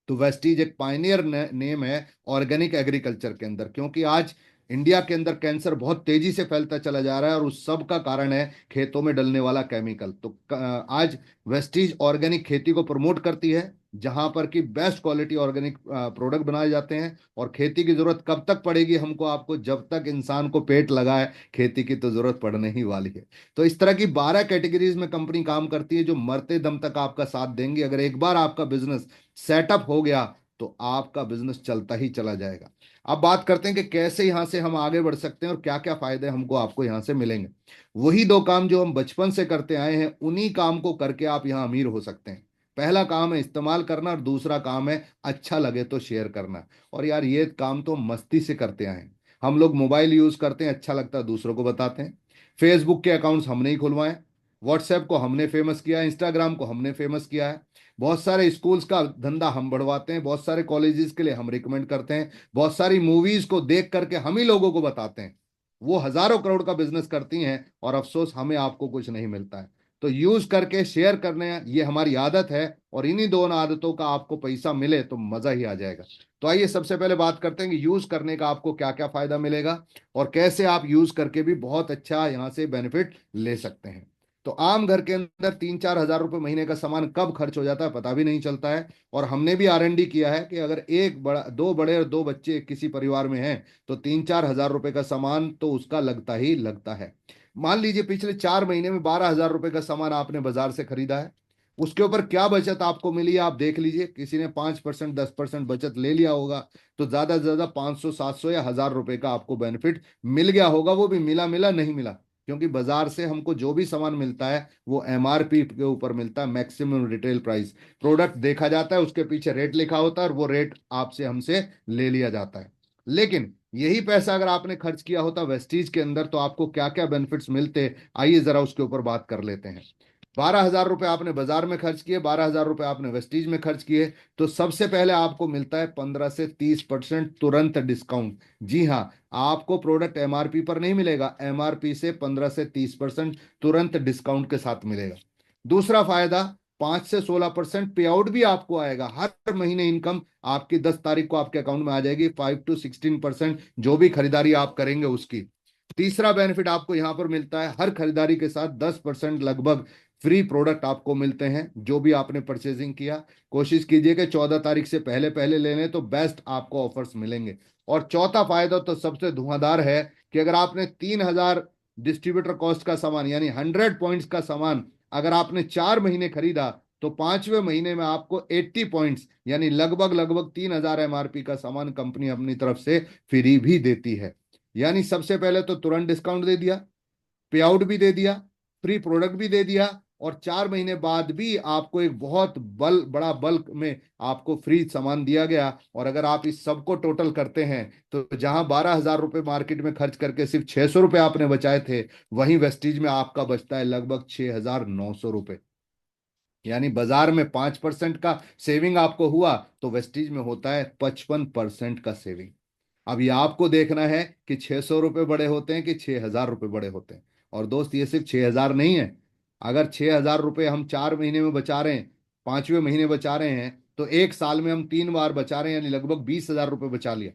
तो वेस्टीज एक पायनियर नेम है ऑर्गेनिक एग्रीकल्चर के अंदर, क्योंकि आज इंडिया के अंदर कैंसर बहुत तेजी से फैलता चला जा रहा है, और उस सब का कारण है खेतों में डलने वाला केमिकल। तो आज वेस्टीज ऑर्गेनिक खेती को प्रमोट करती है, जहां पर कि बेस्ट क्वालिटी ऑर्गेनिक प्रोडक्ट बनाए जाते हैं। और खेती की जरूरत कब तक पड़ेगी हमको आपको? जब तक इंसान को पेट लगा है, खेती की तो जरूरत पड़ने ही वाली है। तो इस तरह की 12 कैटेगरीज में कंपनी काम करती है जो मरते दम तक आपका साथ देंगी। अगर एक बार आपका बिजनेस सेटअप हो गया तो आपका बिजनेस चलता ही चला जाएगा। अब बात करते हैं कि कैसे यहां से हम आगे बढ़ सकते हैं और क्या क्या फायदे हमको आपको यहां से मिलेंगे। वही 2 काम जो हम बचपन से करते आए हैं, उन्हीं काम को करके आप यहां अमीर हो सकते हैं। पहला काम है इस्तेमाल करना, और दूसरा काम है अच्छा लगे तो शेयर करना। और यार, ये काम तो मस्ती से करते आए हैं। हम लोग मोबाइल यूज करते हैं, अच्छा लगता है दूसरों को बताते हैं। फेसबुक के अकाउंट्स हमने ही खुलवाए, व्हाट्सएप को हमने फेमस किया, इंस्टाग्राम को हमने फेमस किया है। बहुत सारे स्कूल्स का धंधा हम बढ़वाते हैं, बहुत सारे कॉलेजेस के लिए हम रिकमेंड करते हैं, बहुत सारी मूवीज को देख करके हम ही लोगों को बताते हैं। वो हजारों करोड़ का बिजनेस करती हैं, और अफसोस हमें आपको कुछ नहीं मिलता है। तो यूज करके शेयर करने, ये हमारी आदत है, और इन्हीं 2 आदतों का आपको पैसा मिले तो मजा ही आ जाएगा। तो आइए सबसे पहले बात करते हैं कि यूज करने का आपको क्या क्या फायदा मिलेगा, और कैसे आप यूज करके भी बहुत अच्छा यहां से बेनिफिट ले सकते हैं। तो आम घर के अंदर 3-4 हजार रुपए महीने का सामान कब खर्च हो जाता है पता भी नहीं चलता है। और हमने भी R&D किया है कि अगर एक बड़ा, 2 बड़े और 2 बच्चे किसी परिवार में हैं, तो 3-4 हजार रुपए का सामान तो उसका लगता ही लगता है। मान लीजिए पिछले 4 महीने में 12,000 रुपए का सामान आपने बाजार से खरीदा है, उसके ऊपर क्या बचत आपको मिली है आप देख लीजिए। किसी ने 5%, 10% बचत ले लिया होगा, तो ज्यादा से ज्यादा 500, 700 या 1,000 रुपए का आपको बेनिफिट मिल गया होगा। वो भी मिला मिला नहीं मिला, क्योंकि बाजार से हमको जो भी सामान मिलता है वो एमआरपी के ऊपर मिलता है, मैक्सिमम रिटेल प्राइस। प्रोडक्ट देखा जाता है, उसके पीछे रेट लिखा होता है और वो रेट आपसे हमसे ले लिया जाता है। लेकिन यही पैसा अगर आपने खर्च किया होता वेस्टीज के अंदर तो आपको क्या क्या बेनिफिट्स मिलते, आइए जरा उसके ऊपर बात कर लेते हैं। 12,000 रुपए आपने बाजार में खर्च किए, 12,000 रुपए आपने वेस्टीज में खर्च किए, तो सबसे पहले आपको मिलता है 15 से 30% तुरंत डिस्काउंट। जी हाँ, आपको प्रोडक्ट एमआरपी पर नहीं मिलेगा, एमआरपी से 15 से 30% तुरंत डिस्काउंट के साथ मिलेगा। दूसरा फायदा, 5 से 16% पे आउट भी आपको आएगा। हर महीने इनकम आपकी 10 तारीख को आपके अकाउंट में आ जाएगी, 5 to 16% जो भी खरीदारी आप करेंगे उसकी। तीसरा बेनिफिट आपको यहां पर मिलता है, हर खरीदारी के साथ 10% लगभग फ्री प्रोडक्ट आपको मिलते हैं जो भी आपने परचेजिंग किया। कोशिश कीजिए कि 14 तारीख से पहले पहले ले लें तो बेस्ट आपको ऑफर्स मिलेंगे। और चौथा फायदा तो सबसे धुआंधार है कि अगर आपने 3,000 डिस्ट्रीब्यूटर कॉस्ट का सामान यानी 100 पॉइंट्स का सामान अगर आपने 4 महीने खरीदा तो 5वें महीने में आपको 80 पॉइंट्स यानी लगभग लगभग 3,000 एमआरपी का सामान कंपनी अपनी तरफ से फ्री भी देती है। यानी सबसे पहले तो तुरंत डिस्काउंट दे दिया, पे आउट भी दे दिया, फ्री प्रोडक्ट भी दे दिया, और 4 महीने बाद भी आपको एक बहुत बड़ा बल्क में आपको फ्री सामान दिया गया। और अगर आप इस सबको टोटल करते हैं तो जहां 12,000 रुपए मार्केट में खर्च करके सिर्फ 600 रुपए आपने बचाए थे, वहीं वेस्टीज में आपका बचता है लगभग 6,900 रुपए। यानी बाजार में 5% का सेविंग आपको हुआ तो वेस्टीज में होता है 55% का सेविंग। अब ये आपको देखना है कि 600 रुपए बड़े होते हैं कि 6,000 रुपए बड़े होते हैं। और दोस्त, ये सिर्फ 6,000 नहीं है। अगर 6,000 रुपए हम 4 महीने में बचा रहे हैं, 5वें महीने बचा रहे हैं, तो एक साल में हम 3 बार बचा रहे हैं, यानी लगभग 20,000 रुपए बचा लिया।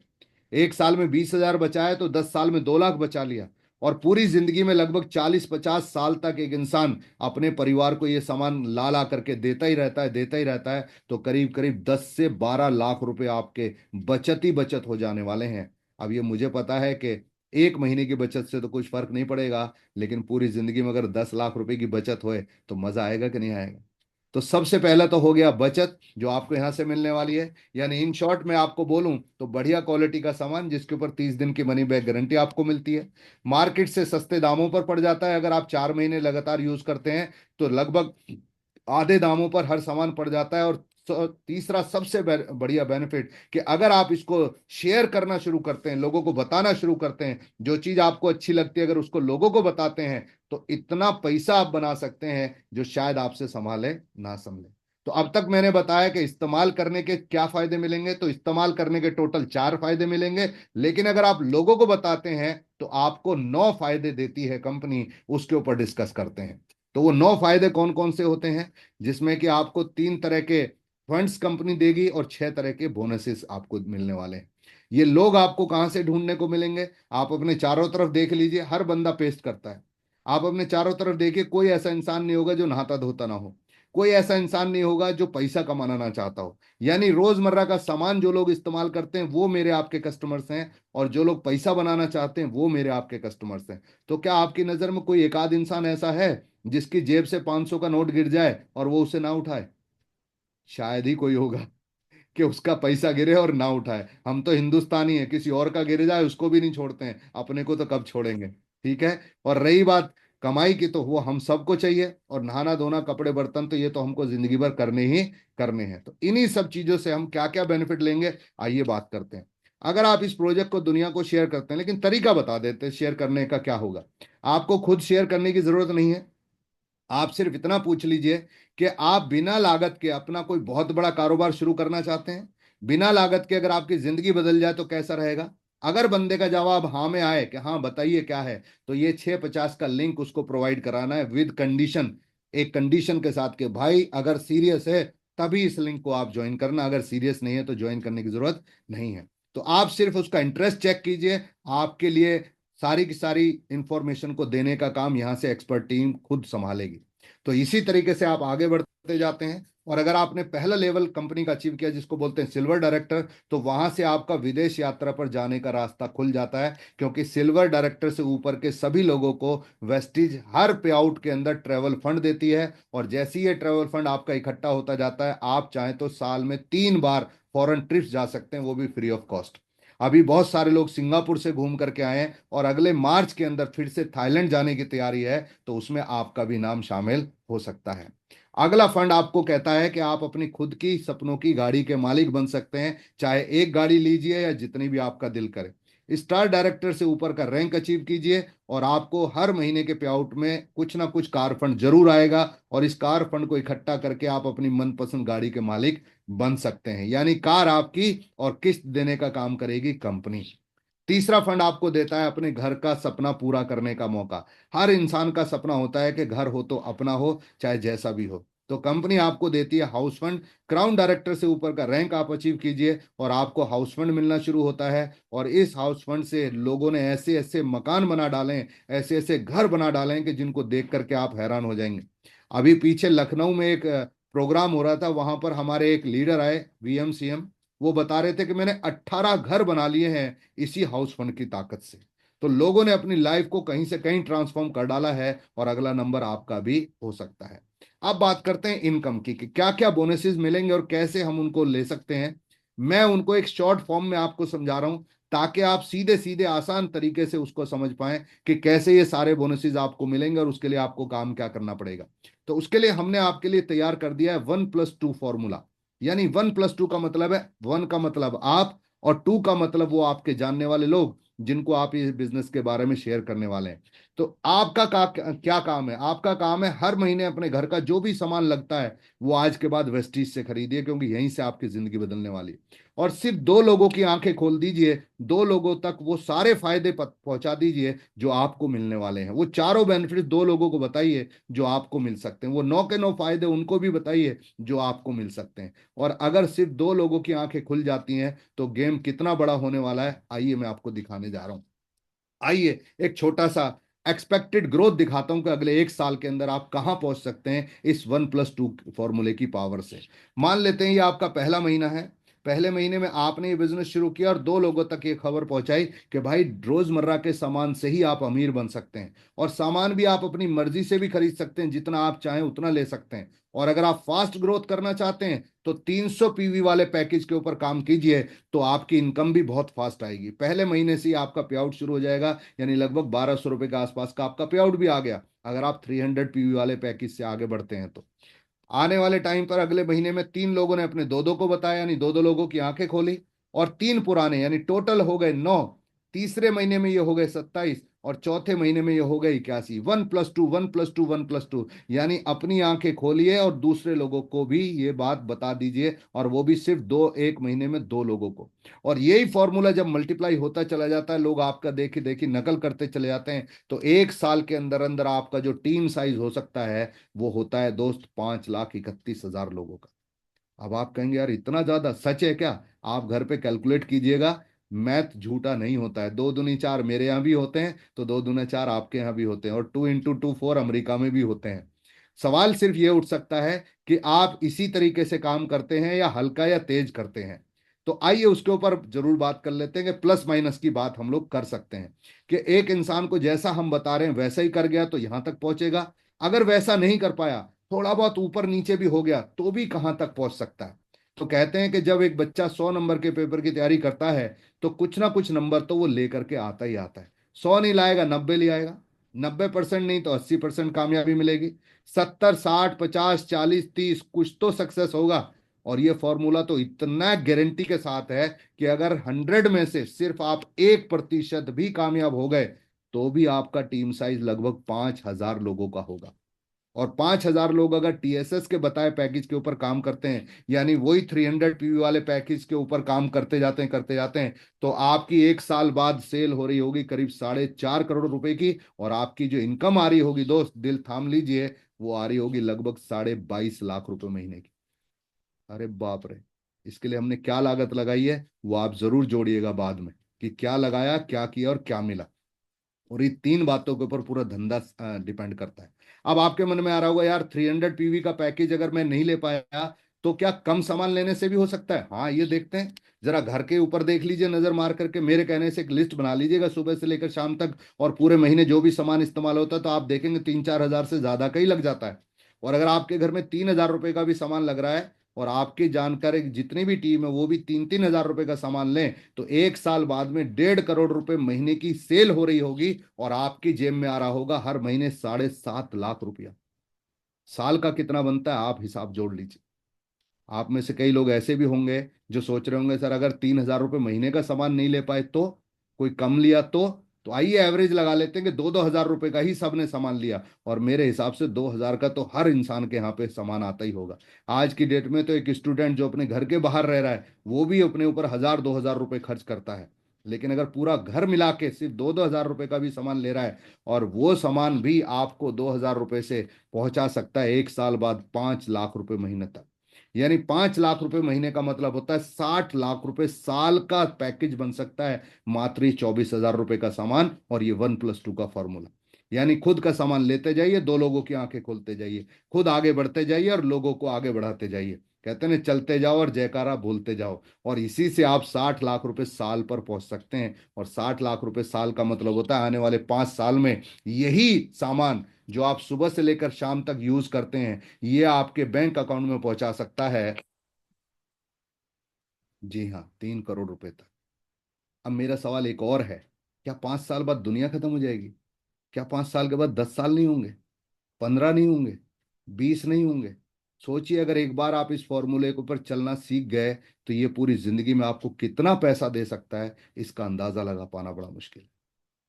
एक साल में 20,000 बचाए तो 10 साल में 2 लाख बचा लिया। और पूरी जिंदगी में लगभग 40-50 साल तक एक इंसान अपने परिवार को ये सामान ला ला करके देता ही रहता है, देता ही रहता है, तो करीब करीब 10 से 12 लाख रुपए आपके बचत ही बचत हो जाने वाले हैं। अब ये मुझे पता है कि एक महीने की बचत से तो कुछ फर्क नहीं पड़ेगा, लेकिन पूरी जिंदगी में अगर 10 लाख रुपए की बचत होए तो मजा आएगा कि नहीं आएगा। तो सबसे पहला तो हो गया बचत जो आपको यहां से मिलने वाली है। यानी इन शॉर्ट में आपको बोलूं तो बढ़िया क्वालिटी का सामान जिसके ऊपर 30 दिन की मनी बैक गारंटी आपको मिलती है, मार्केट से सस्ते दामों पर पड़ जाता है। अगर आप 4 महीने लगातार यूज करते हैं तो लगभग आधे दामों पर हर सामान पड़ जाता है। और तीसरा सबसे बढ़िया बेनिफिट कि अगर आप इसको शेयर करना शुरू करते हैं, लोगों को बताना शुरू करते हैं, जो चीज आपको अच्छी लगती है अगर उसको लोगों को बताते हैं तो इतना पैसा आप बना सकते हैं जो शायद आपसे संभाले ना संभले। तो अब तक मैंने बताया कि इस्तेमाल करने के क्या फायदे मिलेंगे, तो इस्तेमाल करने के टोटल 4 फायदे मिलेंगे। लेकिन अगर आप लोगों को बताते हैं तो आपको 9 फायदे देती है कंपनी, उसके ऊपर डिस्कस करते हैं। तो वो 9 फायदे कौन कौन से होते हैं, जिसमें कि आपको 3 तरह के फंड्स कंपनी देगी और 6 तरह के बोनसेस आपको मिलने वाले हैं। ये लोग आपको कहां से ढूंढने को मिलेंगे, आप अपने चारों तरफ देख लीजिए, हर बंदा पेस्ट करता है। आप अपने चारों तरफ देखिए, कोई ऐसा इंसान नहीं होगा जो नहाता धोता ना हो, कोई ऐसा इंसान नहीं होगा जो पैसा कमाना ना चाहता हो। यानी रोजमर्रा का सामान जो लोग इस्तेमाल करते हैं वो मेरे आपके कस्टमर्स हैं, और जो लोग पैसा बनाना चाहते हैं वो मेरे आपके कस्टमर्स हैं। तो क्या आपकी नजर में कोई एक आध इंसान ऐसा है जिसकी जेब से 500 का नोट गिर जाए और वो उसे ना उठाए? शायद ही कोई होगा कि उसका पैसा गिरे और ना उठाए। हम तो हिंदुस्तानी है, किसी और का गिर जाए उसको भी नहीं छोड़ते हैं, अपने को तो कब छोड़ेंगे। ठीक है। और रही बात कमाई की, तो वो हम सबको चाहिए, और नहाना धोना कपड़े बर्तन तो ये तो हमको जिंदगी भर करने ही करने हैं। तो इन्हीं सब चीजों से हम क्या क्या बेनिफिट लेंगे, आइए बात करते हैं। अगर आप इस प्रोजेक्ट को दुनिया को शेयर करते हैं, लेकिन तरीका बता देते हैं शेयर करने का क्या होगा। आपको खुद शेयर करने की जरूरत नहीं है। आप सिर्फ इतना पूछ लीजिए कि आप बिना लागत के अपना कोई बहुत बड़ा कारोबार शुरू करना चाहते हैं। बिना लागत के अगर आपकी जिंदगी बदल जाए तो कैसा रहेगा। अगर बंदे का जवाब हाँ में आए कि हाँ बताइए क्या है, तो ये 650 का लिंक उसको प्रोवाइड कराना है विद कंडीशन, एक कंडीशन के साथ कि भाई अगर सीरियस है तभी इस लिंक को आप ज्वाइन करना, अगर सीरियस नहीं है तो ज्वाइन करने की जरूरत नहीं है। तो आप सिर्फ उसका इंटरेस्ट चेक कीजिए, आपके लिए सारी की सारी इंफॉर्मेशन को देने का काम यहां से एक्सपर्ट टीम खुद संभालेगी। तो इसी तरीके से आप आगे बढ़ते जाते हैं। और अगर आपने पहला लेवल कंपनी का अचीव किया जिसको बोलते हैं सिल्वर डायरेक्टर, तो वहां से आपका विदेश यात्रा पर जाने का रास्ता खुल जाता है, क्योंकि सिल्वर डायरेक्टर से ऊपर के सभी लोगों को वेस्टीज हर पे आउट के अंदर ट्रेवल फंड देती है। और जैसे ही ये ट्रेवल फंड आपका इकट्ठा होता जाता है, आप चाहें तो साल में 3 बार फॉरेन ट्रिप्स जा सकते हैं, वो भी फ्री ऑफ कॉस्ट। अभी बहुत सारे लोग सिंगापुर से घूम करके आए हैं और अगले मार्च के अंदर फिर से थाईलैंड जाने की तैयारी है, तो उसमें आपका भी नाम शामिल हो सकता है। अगला फंड आपको कहता है कि आप अपनी खुद की सपनों की गाड़ी के मालिक बन सकते हैं, चाहे एक गाड़ी लीजिए या जितनी भी आपका दिल करे। स्टार डायरेक्टर से ऊपर का रैंक अचीव कीजिए और आपको हर महीने के पे आउट में कुछ ना कुछ कार फंड जरूर आएगा, और इस कार फंड को इकट्ठा करके आप अपनी मनपसंद गाड़ी के मालिक बन सकते हैं, यानी कार आपकी और किस्त देने का काम करेगी कंपनी। तीसरा फंड आपको देता है अपने घर का सपना पूरा करने का मौका। हर इंसान का सपना होता है कि घर हो तो अपना हो, चाहे जैसा भी हो। तो कंपनी आपको देती है हाउस फंड। क्राउन डायरेक्टर से ऊपर का रैंक आप अचीव कीजिए और आपको हाउस फंड मिलना शुरू होता है, और इस हाउस फंड से लोगों ने ऐसे ऐसे मकान बना डाले हैं, ऐसे ऐसे घर बना डाले हैं कि जिनको देख करके आप हैरान हो जाएंगे। अभी पीछे लखनऊ में एक प्रोग्राम हो रहा था, वहां पर हमारे एक लीडर आए, वीएम सीएम। वो बता रहे थे कि मैंने 18 घर बना लिए हैं इसी हाउस फंड की ताकत से। तो लोगों ने अपनी लाइफ को कहीं से कहीं ट्रांसफॉर्म कर डाला है, और अगला नंबर आपका भी हो सकता है। अब बात करते हैं इनकम की कि क्या क्या बोनसेस मिलेंगे और कैसे हम उनको ले सकते हैं। मैं उनको एक शॉर्ट फॉर्म में आपको समझा रहा हूं, ताकि आप सीधे सीधे आसान तरीके से उसको समझ पाएं कि कैसे ये सारे बोनसेस आपको मिलेंगे और उसके लिए आपको काम क्या करना पड़ेगा। तो उसके लिए हमने आपके लिए तैयार कर दिया है 1+2 फॉर्मूला। यानी 1+2 का मतलब है, 1 का मतलब आप, और 2 का मतलब वो आपके जानने वाले लोग जिनको आप इस बिजनेस के बारे में शेयर करने वाले हैं। तो आपका क्या काम है? आपका काम है हर महीने अपने घर का जो भी सामान लगता है वो आज के बाद वेस्टीज से खरीदिए, क्योंकि यहीं से आपकी जिंदगी बदलने वाली है। और सिर्फ 2 लोगों की आंखें खोल दीजिए, 2 लोगों तक वो सारे फायदे पहुंचा दीजिए जो आपको मिलने वाले हैं। वो चारों बेनिफिट 2 लोगों को बताइए जो आपको मिल सकते हैं, वो 9 के 9 फायदे उनको भी बताइए जो आपको मिल सकते हैं। और अगर सिर्फ 2 लोगों की आंखें खुल जाती हैं तो गेम कितना बड़ा होने वाला है, आइए मैं आपको दिखाने जा रहा हूं। आइए एक छोटा सा एक्सपेक्टेड ग्रोथ दिखाता हूं कि अगले 1 साल के अंदर आप कहां पहुंच सकते हैं इस 1+2 फॉर्मूले की पावर से। मान लेते हैं ये आपका पहला महीना है। पहले महीने में आपने ये बिजनेस शुरू किया और 2 लोगों तक ये खबर पहुंचाई कि भाई रोजमर्रा के सामान से ही आप अमीर बन सकते हैं, और सामान भी आप अपनी मर्जी से भी खरीद सकते हैं, जितना आप चाहें उतना ले सकते हैं। और अगर आप फास्ट ग्रोथ करना चाहते हैं तो 300 पीवी वाले पैकेज के ऊपर काम कीजिए, तो आपकी इनकम भी बहुत फास्ट आएगी। पहले महीने से ही आपका पे आउट शुरू हो जाएगा, यानी लगभग 1200 रुपए के आसपास का आपका पे आउट भी आ गया, अगर आप 300 पीवी वाले पैकेज से आगे बढ़ते हैं तो। आने वाले टाइम पर अगले महीने में 3 लोगों ने अपने 2-2 को बताया, यानी 2-2 लोगों की आंखें खोली, और 3 पुराने, यानी टोटल हो गए 9। तीसरे महीने में ये हो गए 27, और चौथे महीने में ये हो गए 81। 1+2 1+2 1+2, यानी अपनी आंखें खोलिए और दूसरे लोगों को भी ये बात बता दीजिए, और वो भी सिर्फ 1 महीने में 2 लोगों को। और यही फॉर्मूला जब मल्टीप्लाई होता चला जाता है, लोग आपका देखी देखी नकल करते चले जाते हैं, तो 1 साल के अंदर अंदर आपका जो टीम साइज हो सकता है वो होता है दोस्त 5,31,000 लोगों का। अब आप कहेंगे यार इतना ज्यादा, सच है क्या? आप घर पे कैलकुलेट कीजिएगा, मैथ झूठा नहीं होता है। 2 दूनी 4 मेरे यहाँ भी होते हैं, तो 2 दूना 4 आपके यहाँ भी होते हैं, और 2 × 2 4 अमेरिका में भी होते हैं। सवाल सिर्फ ये उठ सकता है कि आप इसी तरीके से काम करते हैं या हल्का या तेज करते हैं। तो आइए उसके ऊपर जरूर बात कर लेते हैं कि प्लस माइनस की बात हम लोग कर सकते हैं, कि एक इंसान को जैसा हम बता रहे हैं वैसा ही कर गया तो यहां तक पहुंचेगा। अगर वैसा नहीं कर पाया, थोड़ा बहुत ऊपर नीचे भी हो गया, तो भी कहां तक पहुंच सकता है। तो कहते हैं कि जब एक बच्चा 100 नंबर के पेपर की तैयारी करता है तो कुछ ना कुछ नंबर तो वो लेकर के आता ही आता है। 100 नहीं लाएगा, 90 ले आएगा। 90% नहीं तो 80% कामयाबी मिलेगी। 70 60 50 40 30 कुछ तो सक्सेस होगा। और ये फॉर्मूला तो इतना गारंटी के साथ है कि अगर 100 में से सिर्फ आप 1% भी कामयाब हो गए, तो भी आपका टीम साइज लगभग 5,000 लोगों का होगा। और 5,000 लोग अगर टीएसएस के बताए पैकेज के ऊपर काम करते हैं, यानी वही 300 पीवी वाले पैकेज के ऊपर काम करते जाते हैं, तो आपकी 1 साल बाद सेल हो रही होगी करीब 4.5 करोड़ रुपए की, और आपकी जो इनकम आ रही होगी दोस्त, दिल थाम लीजिए, वो आ रही होगी लगभग 22.5 लाख रुपए महीने की। अरे बाप रे! इसके लिए हमने क्या लागत लगाई है वो आप जरूर जोड़िएगा बाद में, कि क्या लगाया, क्या किया और क्या मिला। और ये 3 बातों के ऊपर पूरा धंधा डिपेंड करता है। अब आपके मन में आ रहा होगा यार 300 पीवी का पैकेज अगर मैं नहीं ले पाया तो क्या कम सामान लेने से भी हो सकता है? हाँ, ये देखते हैं। जरा घर के ऊपर देख लीजिए, नजर मार करके मेरे कहने से एक लिस्ट बना लीजिएगा सुबह से लेकर शाम तक, और पूरे महीने जो भी सामान इस्तेमाल होता है तो आप देखेंगे 3-4 हजार से ज्यादा का ही लग जाता है। और अगर आपके घर में 3,000 रुपए का भी सामान लग रहा है और आपकी जानकारी जितनी भी टीम है वो भी 3-3 हजार रुपए का सामान लें, तो 1 साल बाद में 1.5 करोड़ रुपए महीने की सेल हो रही होगी और आपकी जेब में आ रहा होगा हर महीने 7.5 लाख रुपया। साल का कितना बनता है आप हिसाब जोड़ लीजिए। आप में से कई लोग ऐसे भी होंगे जो सोच रहे होंगे, सर अगर 3 हजार रुपये महीने का सामान नहीं ले पाए तो, कोई कम लिया तो आइए एवरेज लगा लेते हैं कि 2-2 हजार रुपए का ही सबने सामान लिया, और मेरे हिसाब से 2 हजार का तो हर इंसान के यहाँ पे सामान आता ही होगा। आज की डेट में तो एक स्टूडेंट जो अपने घर के बाहर रह रहा है वो भी अपने ऊपर 1,000-2,000 रुपए खर्च करता है। लेकिन अगर पूरा घर मिला के सिर्फ 2-2 हजार रुपए का भी सामान ले रहा है, और वो सामान भी आपको 2 हजार रुपए से पहुंचा सकता है 1 साल बाद 5 लाख रुपए महीने तक, यानी 5 लाख रुपए महीने का मतलब होता है 60 लाख रुपए साल का पैकेज बन सकता है मात्र 24 हजार रुपए का सामान। और ये 1+2 का फॉर्मूला, यानी खुद का सामान लेते जाइए, 2 लोगों की आंखें खोलते जाइए, खुद आगे बढ़ते जाइए और लोगों को आगे बढ़ाते जाइए। कहते हैं ना, चलते जाओ और जयकारा बोलते जाओ, और इसी से आप 60 लाख रुपए साल पर पहुंच सकते हैं। और 60 लाख रुपए साल का मतलब होता है आने वाले 5 साल में यही सामान जो आप सुबह से लेकर शाम तक यूज करते हैं ये आपके बैंक अकाउंट में पहुंचा सकता है, जी हाँ, 3 करोड़ रुपए तक। अब मेरा सवाल एक और है, क्या 5 साल बाद दुनिया खत्म हो जाएगी? क्या 5 साल के बाद 10 साल नहीं होंगे, 15 नहीं होंगे, 20 नहीं होंगे? सोचिए, अगर एक बार आप इस फॉर्मूले के ऊपर चलना सीख गए तो ये पूरी जिंदगी में आपको कितना पैसा दे सकता है इसका अंदाजा लगा पाना बड़ा मुश्किल है।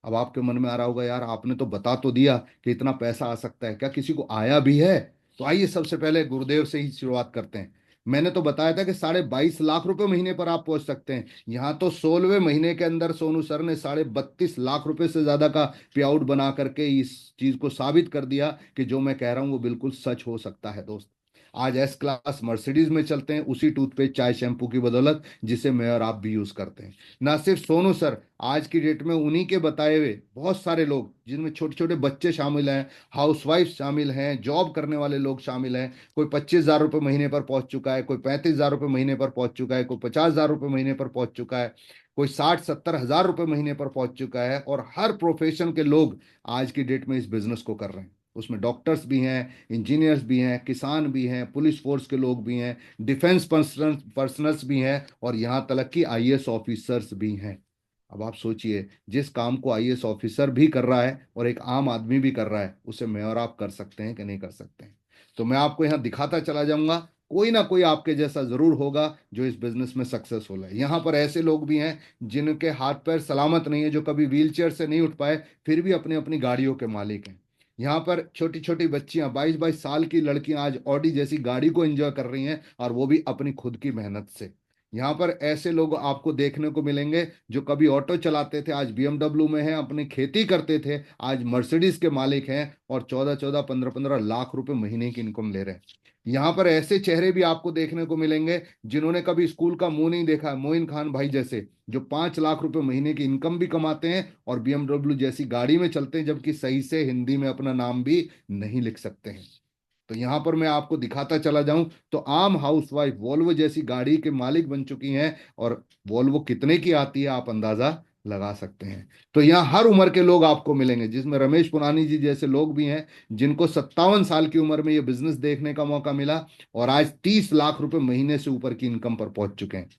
अब आपके मन में आ रहा होगा, यार आपने तो बता तो दिया कि इतना पैसा आ सकता है, क्या किसी को आया भी है? तो आइए सबसे पहले गुरुदेव से ही शुरुआत करते हैं। मैंने तो बताया था कि 22.5 लाख रुपए महीने पर आप पहुंच सकते हैं। यहाँ तो 16वें महीने के अंदर सोनू सर ने 32.5 लाख रुपए से ज्यादा का पे आउट बना करके इस चीज को साबित कर दिया कि जो मैं कह रहा हूं वो बिल्कुल सच हो सकता है दोस्त। आज एस क्लास मर्सिडीज में चलते हैं उसी टूथपेस्ट चाय शैम्पू की बदौलत जिसे मैं और आप भी यूज करते हैं। ना सिर्फ सोनू सर, आज की डेट में उन्हीं के बताए हुए बहुत सारे लोग जिनमें छोटे छोटे बच्चे शामिल हैं, हाउसवाइफ शामिल हैं, जॉब करने वाले लोग शामिल हैं। कोई 25 हजार रुपये महीने पर पहुंच चुका है, कोई 35 हजार रुपये महीने पर पहुंच चुका है, कोई 50 हजार रुपये महीने पर पहुंच चुका है, कोई 60-70 हजार रुपये महीने पर पहुंच चुका है। और हर प्रोफेशन के लोग आज की डेट में इस बिजनेस को कर रहे हैं। उसमें डॉक्टर्स भी हैं, इंजीनियर्स भी हैं, किसान भी हैं, पुलिस फोर्स के लोग भी हैं, डिफेंस पर्सनल्स भी हैं, और यहाँ तक कि आईएएस ऑफिसर्स भी हैं। अब आप सोचिए, जिस काम को आईएएस ऑफिसर भी कर रहा है और एक आम आदमी भी कर रहा है, उसे मैं और आप कर सकते हैं कि नहीं कर सकते हैं? तो मैं आपको यहाँ दिखाता चला जाऊंगा, कोई ना कोई आपके जैसा जरूर होगा जो इस बिजनेस में सक्सेसफुल है। यहाँ पर ऐसे लोग भी हैं जिनके हाथ पैर सलामत नहीं है, जो कभी व्हील चेयर से नहीं उठ पाए, फिर भी अपनी अपनी गाड़ियों के मालिक हैं। यहाँ पर छोटी छोटी बच्चियां, 22-22 साल की लड़कियां आज ऑडी जैसी गाड़ी को एंजॉय कर रही हैं, और वो भी अपनी खुद की मेहनत से। यहाँ पर ऐसे लोग आपको देखने को मिलेंगे जो कभी ऑटो चलाते थे, आज बीएमडब्ल्यू में हैं, अपनी खेती करते थे, आज मर्सिडीज के मालिक हैं, और 14-14, 15-15 लाख रुपए महीने की इनकम ले रहे हैं। यहाँ पर ऐसे चेहरे भी आपको देखने को मिलेंगे जिन्होंने कभी स्कूल का मुंह नहीं देखा, मोइन खान भाई जैसे, जो 5 लाख रुपए महीने की इनकम भी कमाते हैं और बीएमडब्ल्यू जैसी गाड़ी में चलते हैं, जबकि सही से हिंदी में अपना नाम भी नहीं लिख सकते हैं। तो यहां पर मैं आपको दिखाता चला जाऊं तो आम हाउसवाइफ वोल्वो जैसी गाड़ी के मालिक बन चुकी हैं, और वोल्वो कितने की आती है आप अंदाजा लगा सकते हैं। तो यहाँ हर उम्र के लोग आपको मिलेंगे, जिसमें रमेश पुरानी जी जैसे लोग भी हैं जिनको 57 साल की उम्र में ये बिजनेस देखने का मौका मिला, और आज 30 लाख रुपए महीने से ऊपर की इनकम पर पहुंच चुके हैं।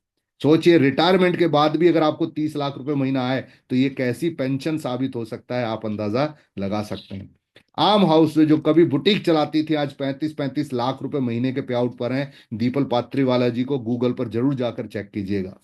सोचिए, रिटायरमेंट के बाद भी अगर आपको 30 लाख रुपए महीना आए तो ये कैसी पेंशन साबित हो सकता है, आप अंदाजा लगा सकते हैं। आम हाउस में जो कभी बुटीक चलाती थी, आज 35-35 लाख रुपए महीने के पे आउट पर हैं। दीपल पात्रीवाला जी को गूगल पर जरूर जाकर चेक कीजिएगा।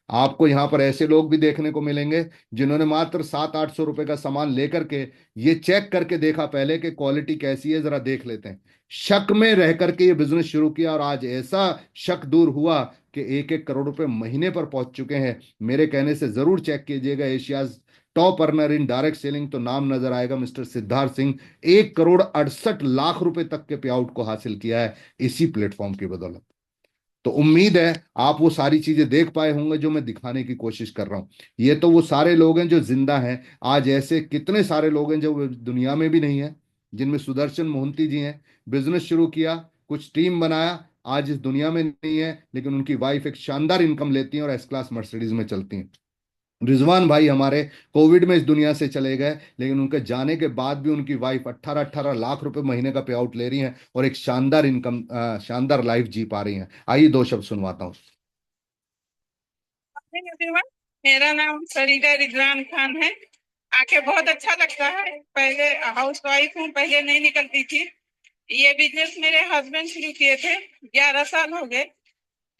आपको यहाँ पर ऐसे लोग भी देखने को मिलेंगे जिन्होंने मात्र 700-800 रुपए का सामान लेकर के ये चेक करके देखा पहले कि क्वालिटी कैसी है, जरा देख लेते हैं, शक में रह करके ये बिजनेस शुरू किया, और आज ऐसा शक दूर हुआ कि 1-1 करोड़ रुपए महीने पर पहुंच चुके हैं। मेरे कहने से जरूर चेक कीजिएगा, Asia's top earner in direct selling, तो नाम नजर आएगा मिस्टर सिद्धार्थ सिंह। 1 करोड़ 68 लाख रुपए तक के पे आउट को हासिल किया है इसी प्लेटफॉर्म की बदौलत। तो उम्मीद है आप वो सारी चीजें देख पाए होंगे जो मैं दिखाने की कोशिश कर रहा हूं। ये तो वो सारे लोग हैं जो जिंदा हैं, आज ऐसे कितने सारे लोग हैं जो दुनिया में भी नहीं है, जिनमें सुदर्शन मोहंती जी हैं। बिजनेस शुरू किया, कुछ टीम बनाया, आज इस दुनिया में नहीं है, लेकिन उनकी वाइफ एक शानदार इनकम लेती है और एस क्लास मर्सिडीज में चलती हैं। रिजवान भाई हमारे कोविड में इस दुनिया से चले गए, लेकिन उनके जाने के बाद भी उनकी वाइफ 18-18 लाख रुपए महीने का पे आउट ले रही हैं और एक शानदार इनकम, शानदार लाइफ जी पा रही हैं। आइए दो शब्द सुनवाता हूँ। एवरीवन, मेरा नाम फरीदा रिजवान खान है। आके बहुत अच्छा लगता है। पहले हाउस वाइफ हूँ, पहले नहीं निकलती थी। ये बिजनेस मेरे हस्बैंड शुरू किए थे, 11 साल हो गए।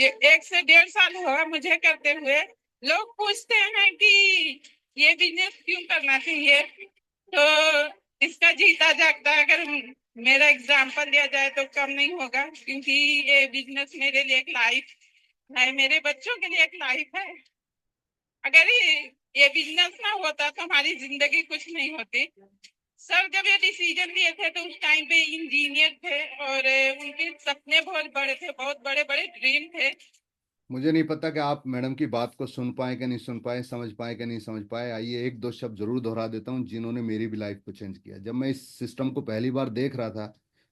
1 से 1.5 साल हुआ मुझे करते हुए। लोग पूछते हैं कि ये बिजनेस क्यों करना चाहिए, तो इसका जीता जागता अगर मेरा एग्जाम्पल लिया जाए तो कम नहीं होगा, क्योंकि ये बिजनेस मेरे लिए एक लाइफ है, मेरे बच्चों के लिए एक लाइफ है। अगर ये बिजनेस ना होता तो हमारी जिंदगी कुछ नहीं होती। सर जब ये डिसीजन लिए थे तो उस टाइम पे इंजीनियर थे और उनके सपने बहुत बड़े थे, बहुत बड़े बड़े ड्रीम थे। मुझे नहीं पता कि आप मैडम की बात को सुन पाए कि नहीं सुन पाए, समझ पाए कि नहीं समझ पाए। आइए एक दो शब्द जरूर दोहरा देता हूँ जिन्होंने मेरी भी लाइफ को चेंज किया। जब मैं इस सिस्टम को पहली बार देख रहा था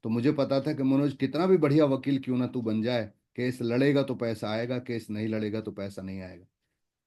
तो मुझे पता था कि मनोज कितना भी बढ़िया वकील क्यों ना तू बन जाए, केस लड़ेगा तो पैसा आएगा, केस नहीं लड़ेगा तो पैसा नहीं आएगा।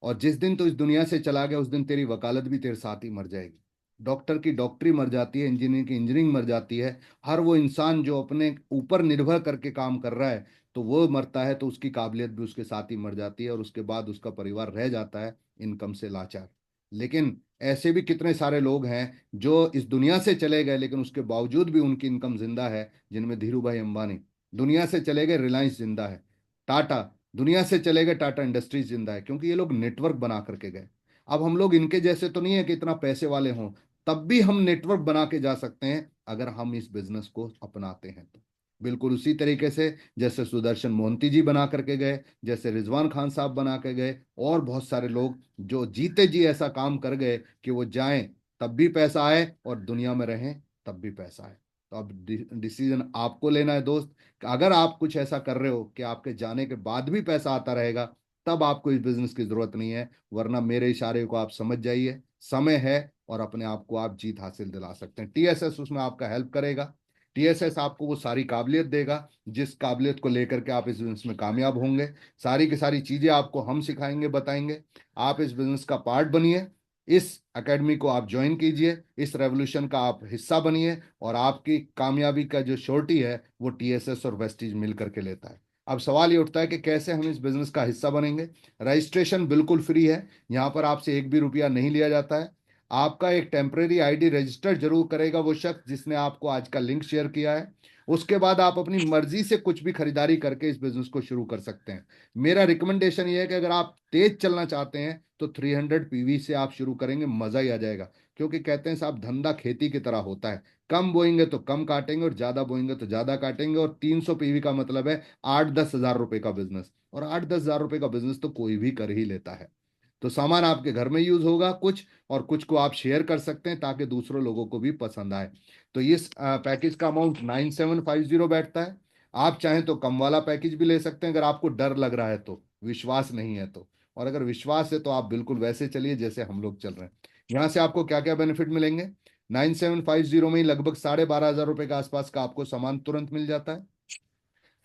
और जिस दिन तो इस दुनिया से चला गया उस दिन तेरी वकालत भी तेरे साथ ही मर जाएगी। डॉक्टर की डॉक्टरी मर जाती है, इंजीनियर की इंजीनियरिंग मर जाती है। हर वो इंसान जो अपने ऊपर निर्भर करके काम कर रहा है तो वो मरता है, तो उसकी काबिलियत भी उसके साथ ही मर जाती है और उसके बाद उसका परिवार रह जाता है इनकम से लाचार। लेकिन ऐसे भी कितने सारे लोग हैं जो इस दुनिया से चले गए लेकिन उसके बावजूद भी उनकी इनकम जिंदा है, जिनमें धीरू भाई अंबानी दुनिया से चले गए, रिलायंस जिंदा है, टाटा दुनिया से चले गए, टाटा इंडस्ट्रीज जिंदा है, क्योंकि ये लोग नेटवर्क बना करके गए। अब हम लोग इनके जैसे तो नहीं है कि इतना पैसे वाले हों, तब भी हम नेटवर्क बना के जा सकते हैं अगर हम इस बिजनेस को अपनाते हैं तो। बिल्कुल उसी तरीके से जैसे सुदर्शन मोहंती जी बना करके गए, जैसे रिजवान खान साहब बना के गए, और बहुत सारे लोग जो जीते जी ऐसा काम कर गए कि वो जाएं तब भी पैसा आए और दुनिया में रहें तब भी पैसा आए। तो अब डिसीजन आपको लेना है दोस्त, कि अगर आप कुछ ऐसा कर रहे हो कि आपके जाने के बाद भी पैसा आता रहेगा, तब आपको इस बिजनेस की जरूरत नहीं है। वरना मेरे इशारे को आप समझ जाइए, समय है और अपने आप को आप जीत हासिल दिला सकते हैं। टीएसएस उसमें आपका हेल्प करेगा। टीएसएस आपको वो सारी काबिलियत देगा जिस काबिलियत को लेकर के आप इस बिजनेस में कामयाब होंगे। सारी की सारी चीजें आपको हम सिखाएंगे, बताएंगे। आप इस बिजनेस का पार्ट बनिए, इस एकेडमी को आप ज्वाइन कीजिए, इस रेवोल्यूशन का आप हिस्सा बनिए, और आपकी कामयाबी का जो श्योरिटी है वो टीएसएस और वेस्टीज मिल करके लेता है। अब सवाल ये उठता है कि कैसे हम इस बिजनेस का हिस्सा बनेंगे। रजिस्ट्रेशन बिल्कुल फ्री है, यहाँ पर आपसे एक भी रुपया नहीं लिया जाता है। आपका एक टेम्परेरी आईडी रजिस्टर जरूर करेगा वो शख्स जिसने आपको आज का लिंक शेयर किया है। उसके बाद आप अपनी मर्जी से कुछ भी खरीदारी करके इस बिजनेस को शुरू कर सकते हैं। मेरा रिकमेंडेशन ये है कि अगर आप तेज चलना चाहते हैं तो 300 पीवी से आप शुरू करेंगे, मजा ही आ जाएगा। क्योंकि कहते हैं साहब धंधा खेती की तरह होता है, कम बोएंगे तो कम काटेंगे और ज्यादा बोएंगे तो ज्यादा काटेंगे। और 300 पीवी का मतलब है 8-10 हजार रुपए का बिजनेस, और 8-10 हजार रुपए का बिजनेस तो कोई भी कर ही लेता है। तो सामान आपके घर में यूज होगा कुछ, और कुछ को आप शेयर कर सकते हैं ताकि दूसरों लोगों को भी पसंद आए। तो इस पैकेज का अमाउंट 9750 बैठता है। आप चाहें तो कम वाला पैकेज भी ले सकते हैं अगर आपको डर लग रहा है तो, विश्वास नहीं है तो। और अगर विश्वास है तो आप बिल्कुल वैसे चलिए जैसे हम लोग चल रहे हैं। यहाँ से आपको क्या क्या बेनिफिट मिलेंगे। 9750 में ही लगभग 12,500 रुपए के आसपास का आपको सामान तुरंत मिल जाता है।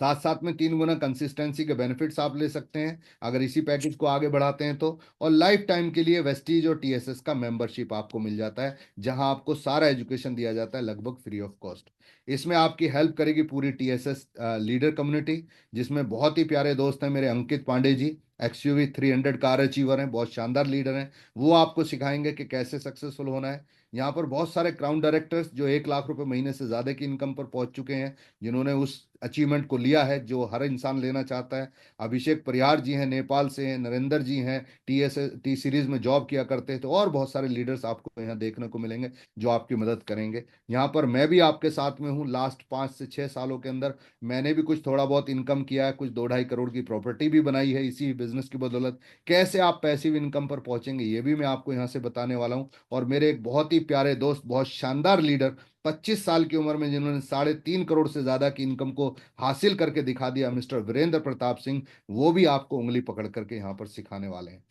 साथ साथ में 3 गुना कंसिस्टेंसी के बेनिफिट्स आप ले सकते हैं अगर इसी पैकेज को आगे बढ़ाते हैं तो। और लाइफ टाइम के लिए वेस्टीज और टीएसएस का मेंबरशिप आपको मिल जाता है, जहां आपको सारा एजुकेशन दिया जाता है लगभग फ्री ऑफ कॉस्ट। इसमें आपकी हेल्प करेगी पूरी टीएसएस लीडर कम्युनिटी, जिसमें बहुत ही प्यारे दोस्त हैं मेरे अंकित Pandey ji, XUV 300 car achiever हैं, बहुत शानदार लीडर हैं। वो आपको सिखाएंगे कि कैसे सक्सेसफुल होना है। यहाँ पर बहुत सारे क्राउन डायरेक्टर्स जो 1 लाख रुपए महीने से ज्यादा की इनकम पर पहुंच चुके हैं, जिन्होंने उस अचीवमेंट को लिया है जो हर इंसान लेना चाहता है। अभिषेक परिहार जी हैं, नेपाल से हैं। नरेंद्र जी हैं, टी सीरीज में जॉब किया करते थे। तो और बहुत सारे लीडर्स आपको यहाँ देखने को मिलेंगे जो आपकी मदद करेंगे। यहाँ पर मैं भी आपके साथ में हूँ। लास्ट 5 से 6 सालों के अंदर मैंने भी कुछ थोड़ा बहुत इनकम किया है, कुछ 2-2.5 करोड़ की प्रॉपर्टी भी बनाई है इसी बिजनेस की बदौलत। कैसे आप पैसिव इनकम पर पहुंचेंगे ये भी मैं आपको यहाँ से बताने वाला हूँ। और मेरे एक बहुत ही प्यारे दोस्त, बहुत शानदार लीडर, 25 साल की उम्र में जिन्होंने 3.5 करोड़ से ज्यादा की इनकम को हासिल करके दिखा दिया, मिस्टर वीरेंद्र प्रताप सिंह, वो भी आपको उंगली पकड़ करके यहाँ पर सिखाने वाले हैं।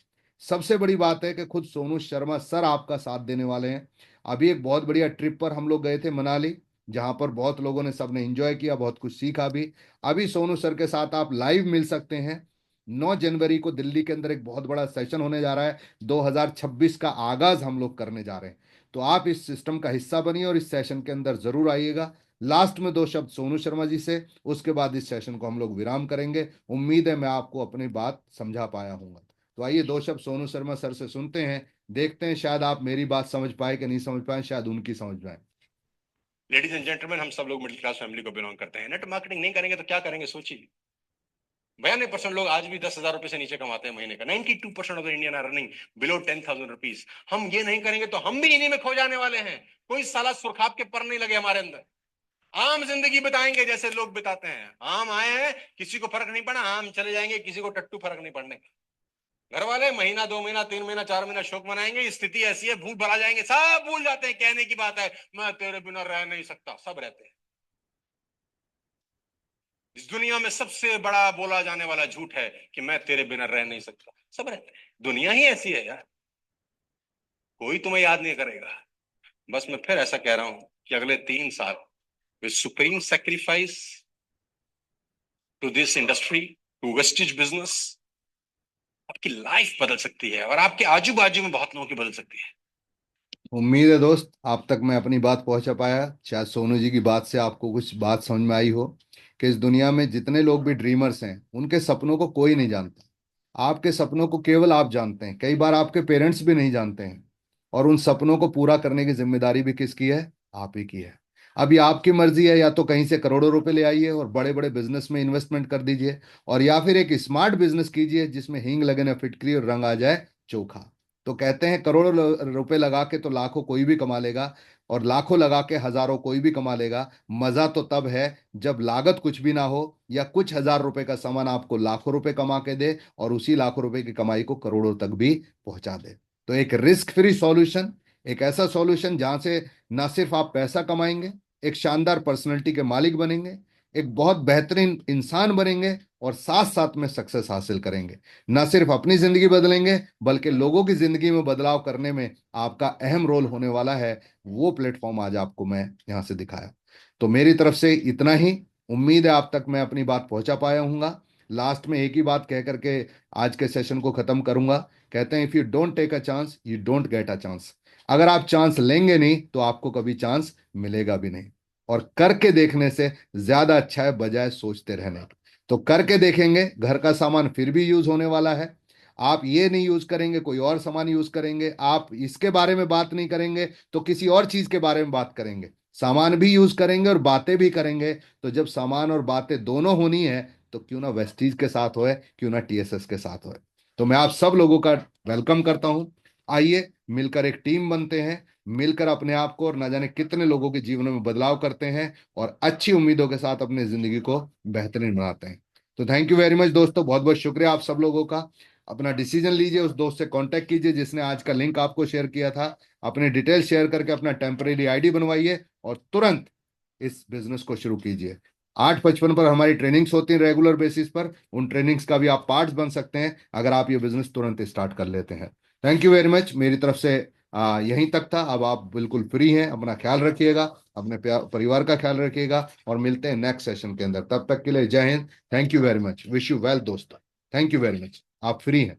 सबसे बड़ी बात है कि खुद सोनू शर्मा सर आपका साथ देने वाले हैं। अभी एक बहुत बढ़िया ट्रिप पर हम लोग गए थे मनाली, जहां पर बहुत लोगों ने सबने एंजॉय किया, बहुत कुछ सीखा भी। अभी सोनू सर के साथ आप लाइव मिल सकते हैं 9 जनवरी को दिल्ली के अंदर एक बहुत बड़ा सेशन होने जा रहा है। 2026 का आगाज हम लोग करने जा रहे हैं। तो आप इस सिस्टम का हिस्सा बनिए और इस सेशन के अंदर जरूर आइएगा। लास्ट में 2 शब्द सोनू शर्मा जी से, उसके बाद इस सेशन को हम लोग विराम करेंगे। उम्मीद है मैं आपको अपनी बात समझा पाया हूँ। तो आइए 2 शब्द सोनू शर्मा सर से सुनते हैं, देखते हैं शायद आप मेरी बात समझ पाए कि नहीं समझ पाए, शायद उनकी समझ पाए। लेडीज एंड जेंटलमैन, हम सब लोग मिडिल क्लास फैमिली को बिलोंग करते हैं। नेट मार्केटिंग नहीं करेंगे तो क्या करेंगे, सोचिए। 92% लोग आज भी 10,000 रुपए से नीचे कमाते हैं महीने का। 92% of the Indian are earning below 10,000 rupees. हम ये नहीं करेंगे तो हम भी इन्हीं में खो जाने वाले हैं। कोई साला सुरखाब के पर नहीं लगे हमारे अंदर। आम जिंदगी बिताएंगे जैसे लोग बिताते हैं। आम आए हैं, किसी को फर्क नहीं पड़ा, आम चले जाएंगे, किसी को टट्टू फर्क नहीं पड़ने। घर वाले महीना 2 महीना 3 महीना 4 महीना शोक मनाएंगे। स्थिति ऐसी है, भूख भरा जाएंगे, सब भूल जाते हैं। कहने की बात है, मैं तेरे बिना रह नहीं सकता, सब रहते हैं। इस दुनिया में सबसे बड़ा बोला जाने वाला झूठ है कि मैं तेरे बिना रह नहीं सकता, सब रहते हैं। दुनिया ही ऐसी है यार, कोई तुम्हें याद नहीं करेगा। बस मैं फिर ऐसा कह रहा हूं कि अगले 3 साल with supreme sacrifice to this industry, to wastage business, आपकी लाइफ बदल सकती है और आपके आजू बाजू में बहुत लोगों की बदल सकती है। उम्मीद है दोस्त आप तक मैं अपनी बात पहुंचा पाया। शायद सोनू जी की बात से आपको कुछ बात समझ में आई हो कि इस दुनिया में जितने लोग भी ड्रीमर्स हैं उनके सपनों को कोई नहीं जानता। आपके सपनों को केवल आप जानते हैं, कई बार आपके पेरेंट्स भी नहीं जानते हैं। और उन सपनों को पूरा करने की जिम्मेदारी भी किसकी है? आप ही की है। अभी आपकी मर्जी है, या तो कहीं से करोड़ों रुपए ले आइए और बड़े बड़े बिजनेस में इन्वेस्टमेंट कर दीजिए, और या फिर एक स्मार्ट बिजनेस कीजिए जिसमें हींग लगे ना फिटकरी और रंग आ जाए चोखा। तो कहते हैं करोड़ों रुपए लगा के तो लाखों कोई भी कमा लेगा, और लाखों लगा के हजारों कोई भी कमा लेगा। मजा तो तब है जब लागत कुछ भी ना हो, या कुछ हजार रुपए का सामान आपको लाखों रुपए कमा के दे और उसी लाखों रुपए की कमाई को करोड़ों तक भी पहुंचा दे। तो एक रिस्क फ्री सॉल्यूशन, एक ऐसा सॉल्यूशन जहां से ना सिर्फ आप पैसा कमाएंगे, एक शानदार पर्सनैलिटी के मालिक बनेंगे, एक बहुत बेहतरीन इंसान बनेंगे, और साथ साथ में सक्सेस हासिल करेंगे। ना सिर्फ अपनी जिंदगी बदलेंगे बल्कि लोगों की जिंदगी में बदलाव करने में आपका अहम रोल होने वाला है। वो प्लेटफॉर्म आज आपको मैं यहां से दिखाया। तो मेरी तरफ से इतना ही। उम्मीद है आप तक मैं अपनी बात पहुंचा पाया हूंगा। लास्ट में एक ही बात कह करके आज के सेशन को खत्म करूंगा। कहते हैं if you don't take a chance you don't get a chance. अगर आप चांस लेंगे नहीं तो आपको कभी चांस मिलेगा भी नहीं। और करके देखने से ज्यादा अच्छा है बजाय सोचते रहने के। तो करके देखेंगे, घर का सामान फिर भी यूज होने वाला है। आप ये नहीं यूज करेंगे, कोई और सामान यूज करेंगे। आप इसके बारे में बात नहीं करेंगे तो किसी और चीज के बारे में बात करेंगे। सामान भी यूज करेंगे और बातें भी करेंगे। तो जब सामान और बातें दोनों होनी है तो क्यों ना वेस्टीज के साथ होए, क्यों ना टीएसएस के साथ होए। तो मैं आप सब लोगों का वेलकम करता हूं। आइए मिलकर एक टीम बनते हैं, मिलकर अपने आप को और ना जाने कितने लोगों के जीवन में बदलाव करते हैं, और अच्छी उम्मीदों के साथ अपनी जिंदगी को बेहतरीन बनाते हैं। तो थैंक यू वेरी मच दोस्तों, बहुत बहुत शुक्रिया आप सब लोगों का। अपना डिसीजन लीजिए, उस दोस्त से कांटेक्ट कीजिए जिसने आज का लिंक आपको शेयर किया था। अपने डिटेल शेयर करके अपना टेम्परेरी आईडी बनवाइए और तुरंत इस बिजनेस को शुरू कीजिए। 8:55 पर हमारी ट्रेनिंग्स होती हैं रेगुलर बेसिस पर। उन ट्रेनिंग्स का भी आप पार्ट्स बन सकते हैं अगर आप ये बिजनेस तुरंत स्टार्ट कर लेते हैं। Thank you very much. मेरी तरफ से यहीं तक था। अब आप बिल्कुल फ्री हैं। अपना ख्याल रखिएगा, अपने परिवार का ख्याल रखिएगा, और मिलते हैं नेक्स्ट सेशन के अंदर। तब तक के लिए जय हिंद। Thank you very much. Wish you well दोस्तों। Thank you very much. आप फ्री हैं।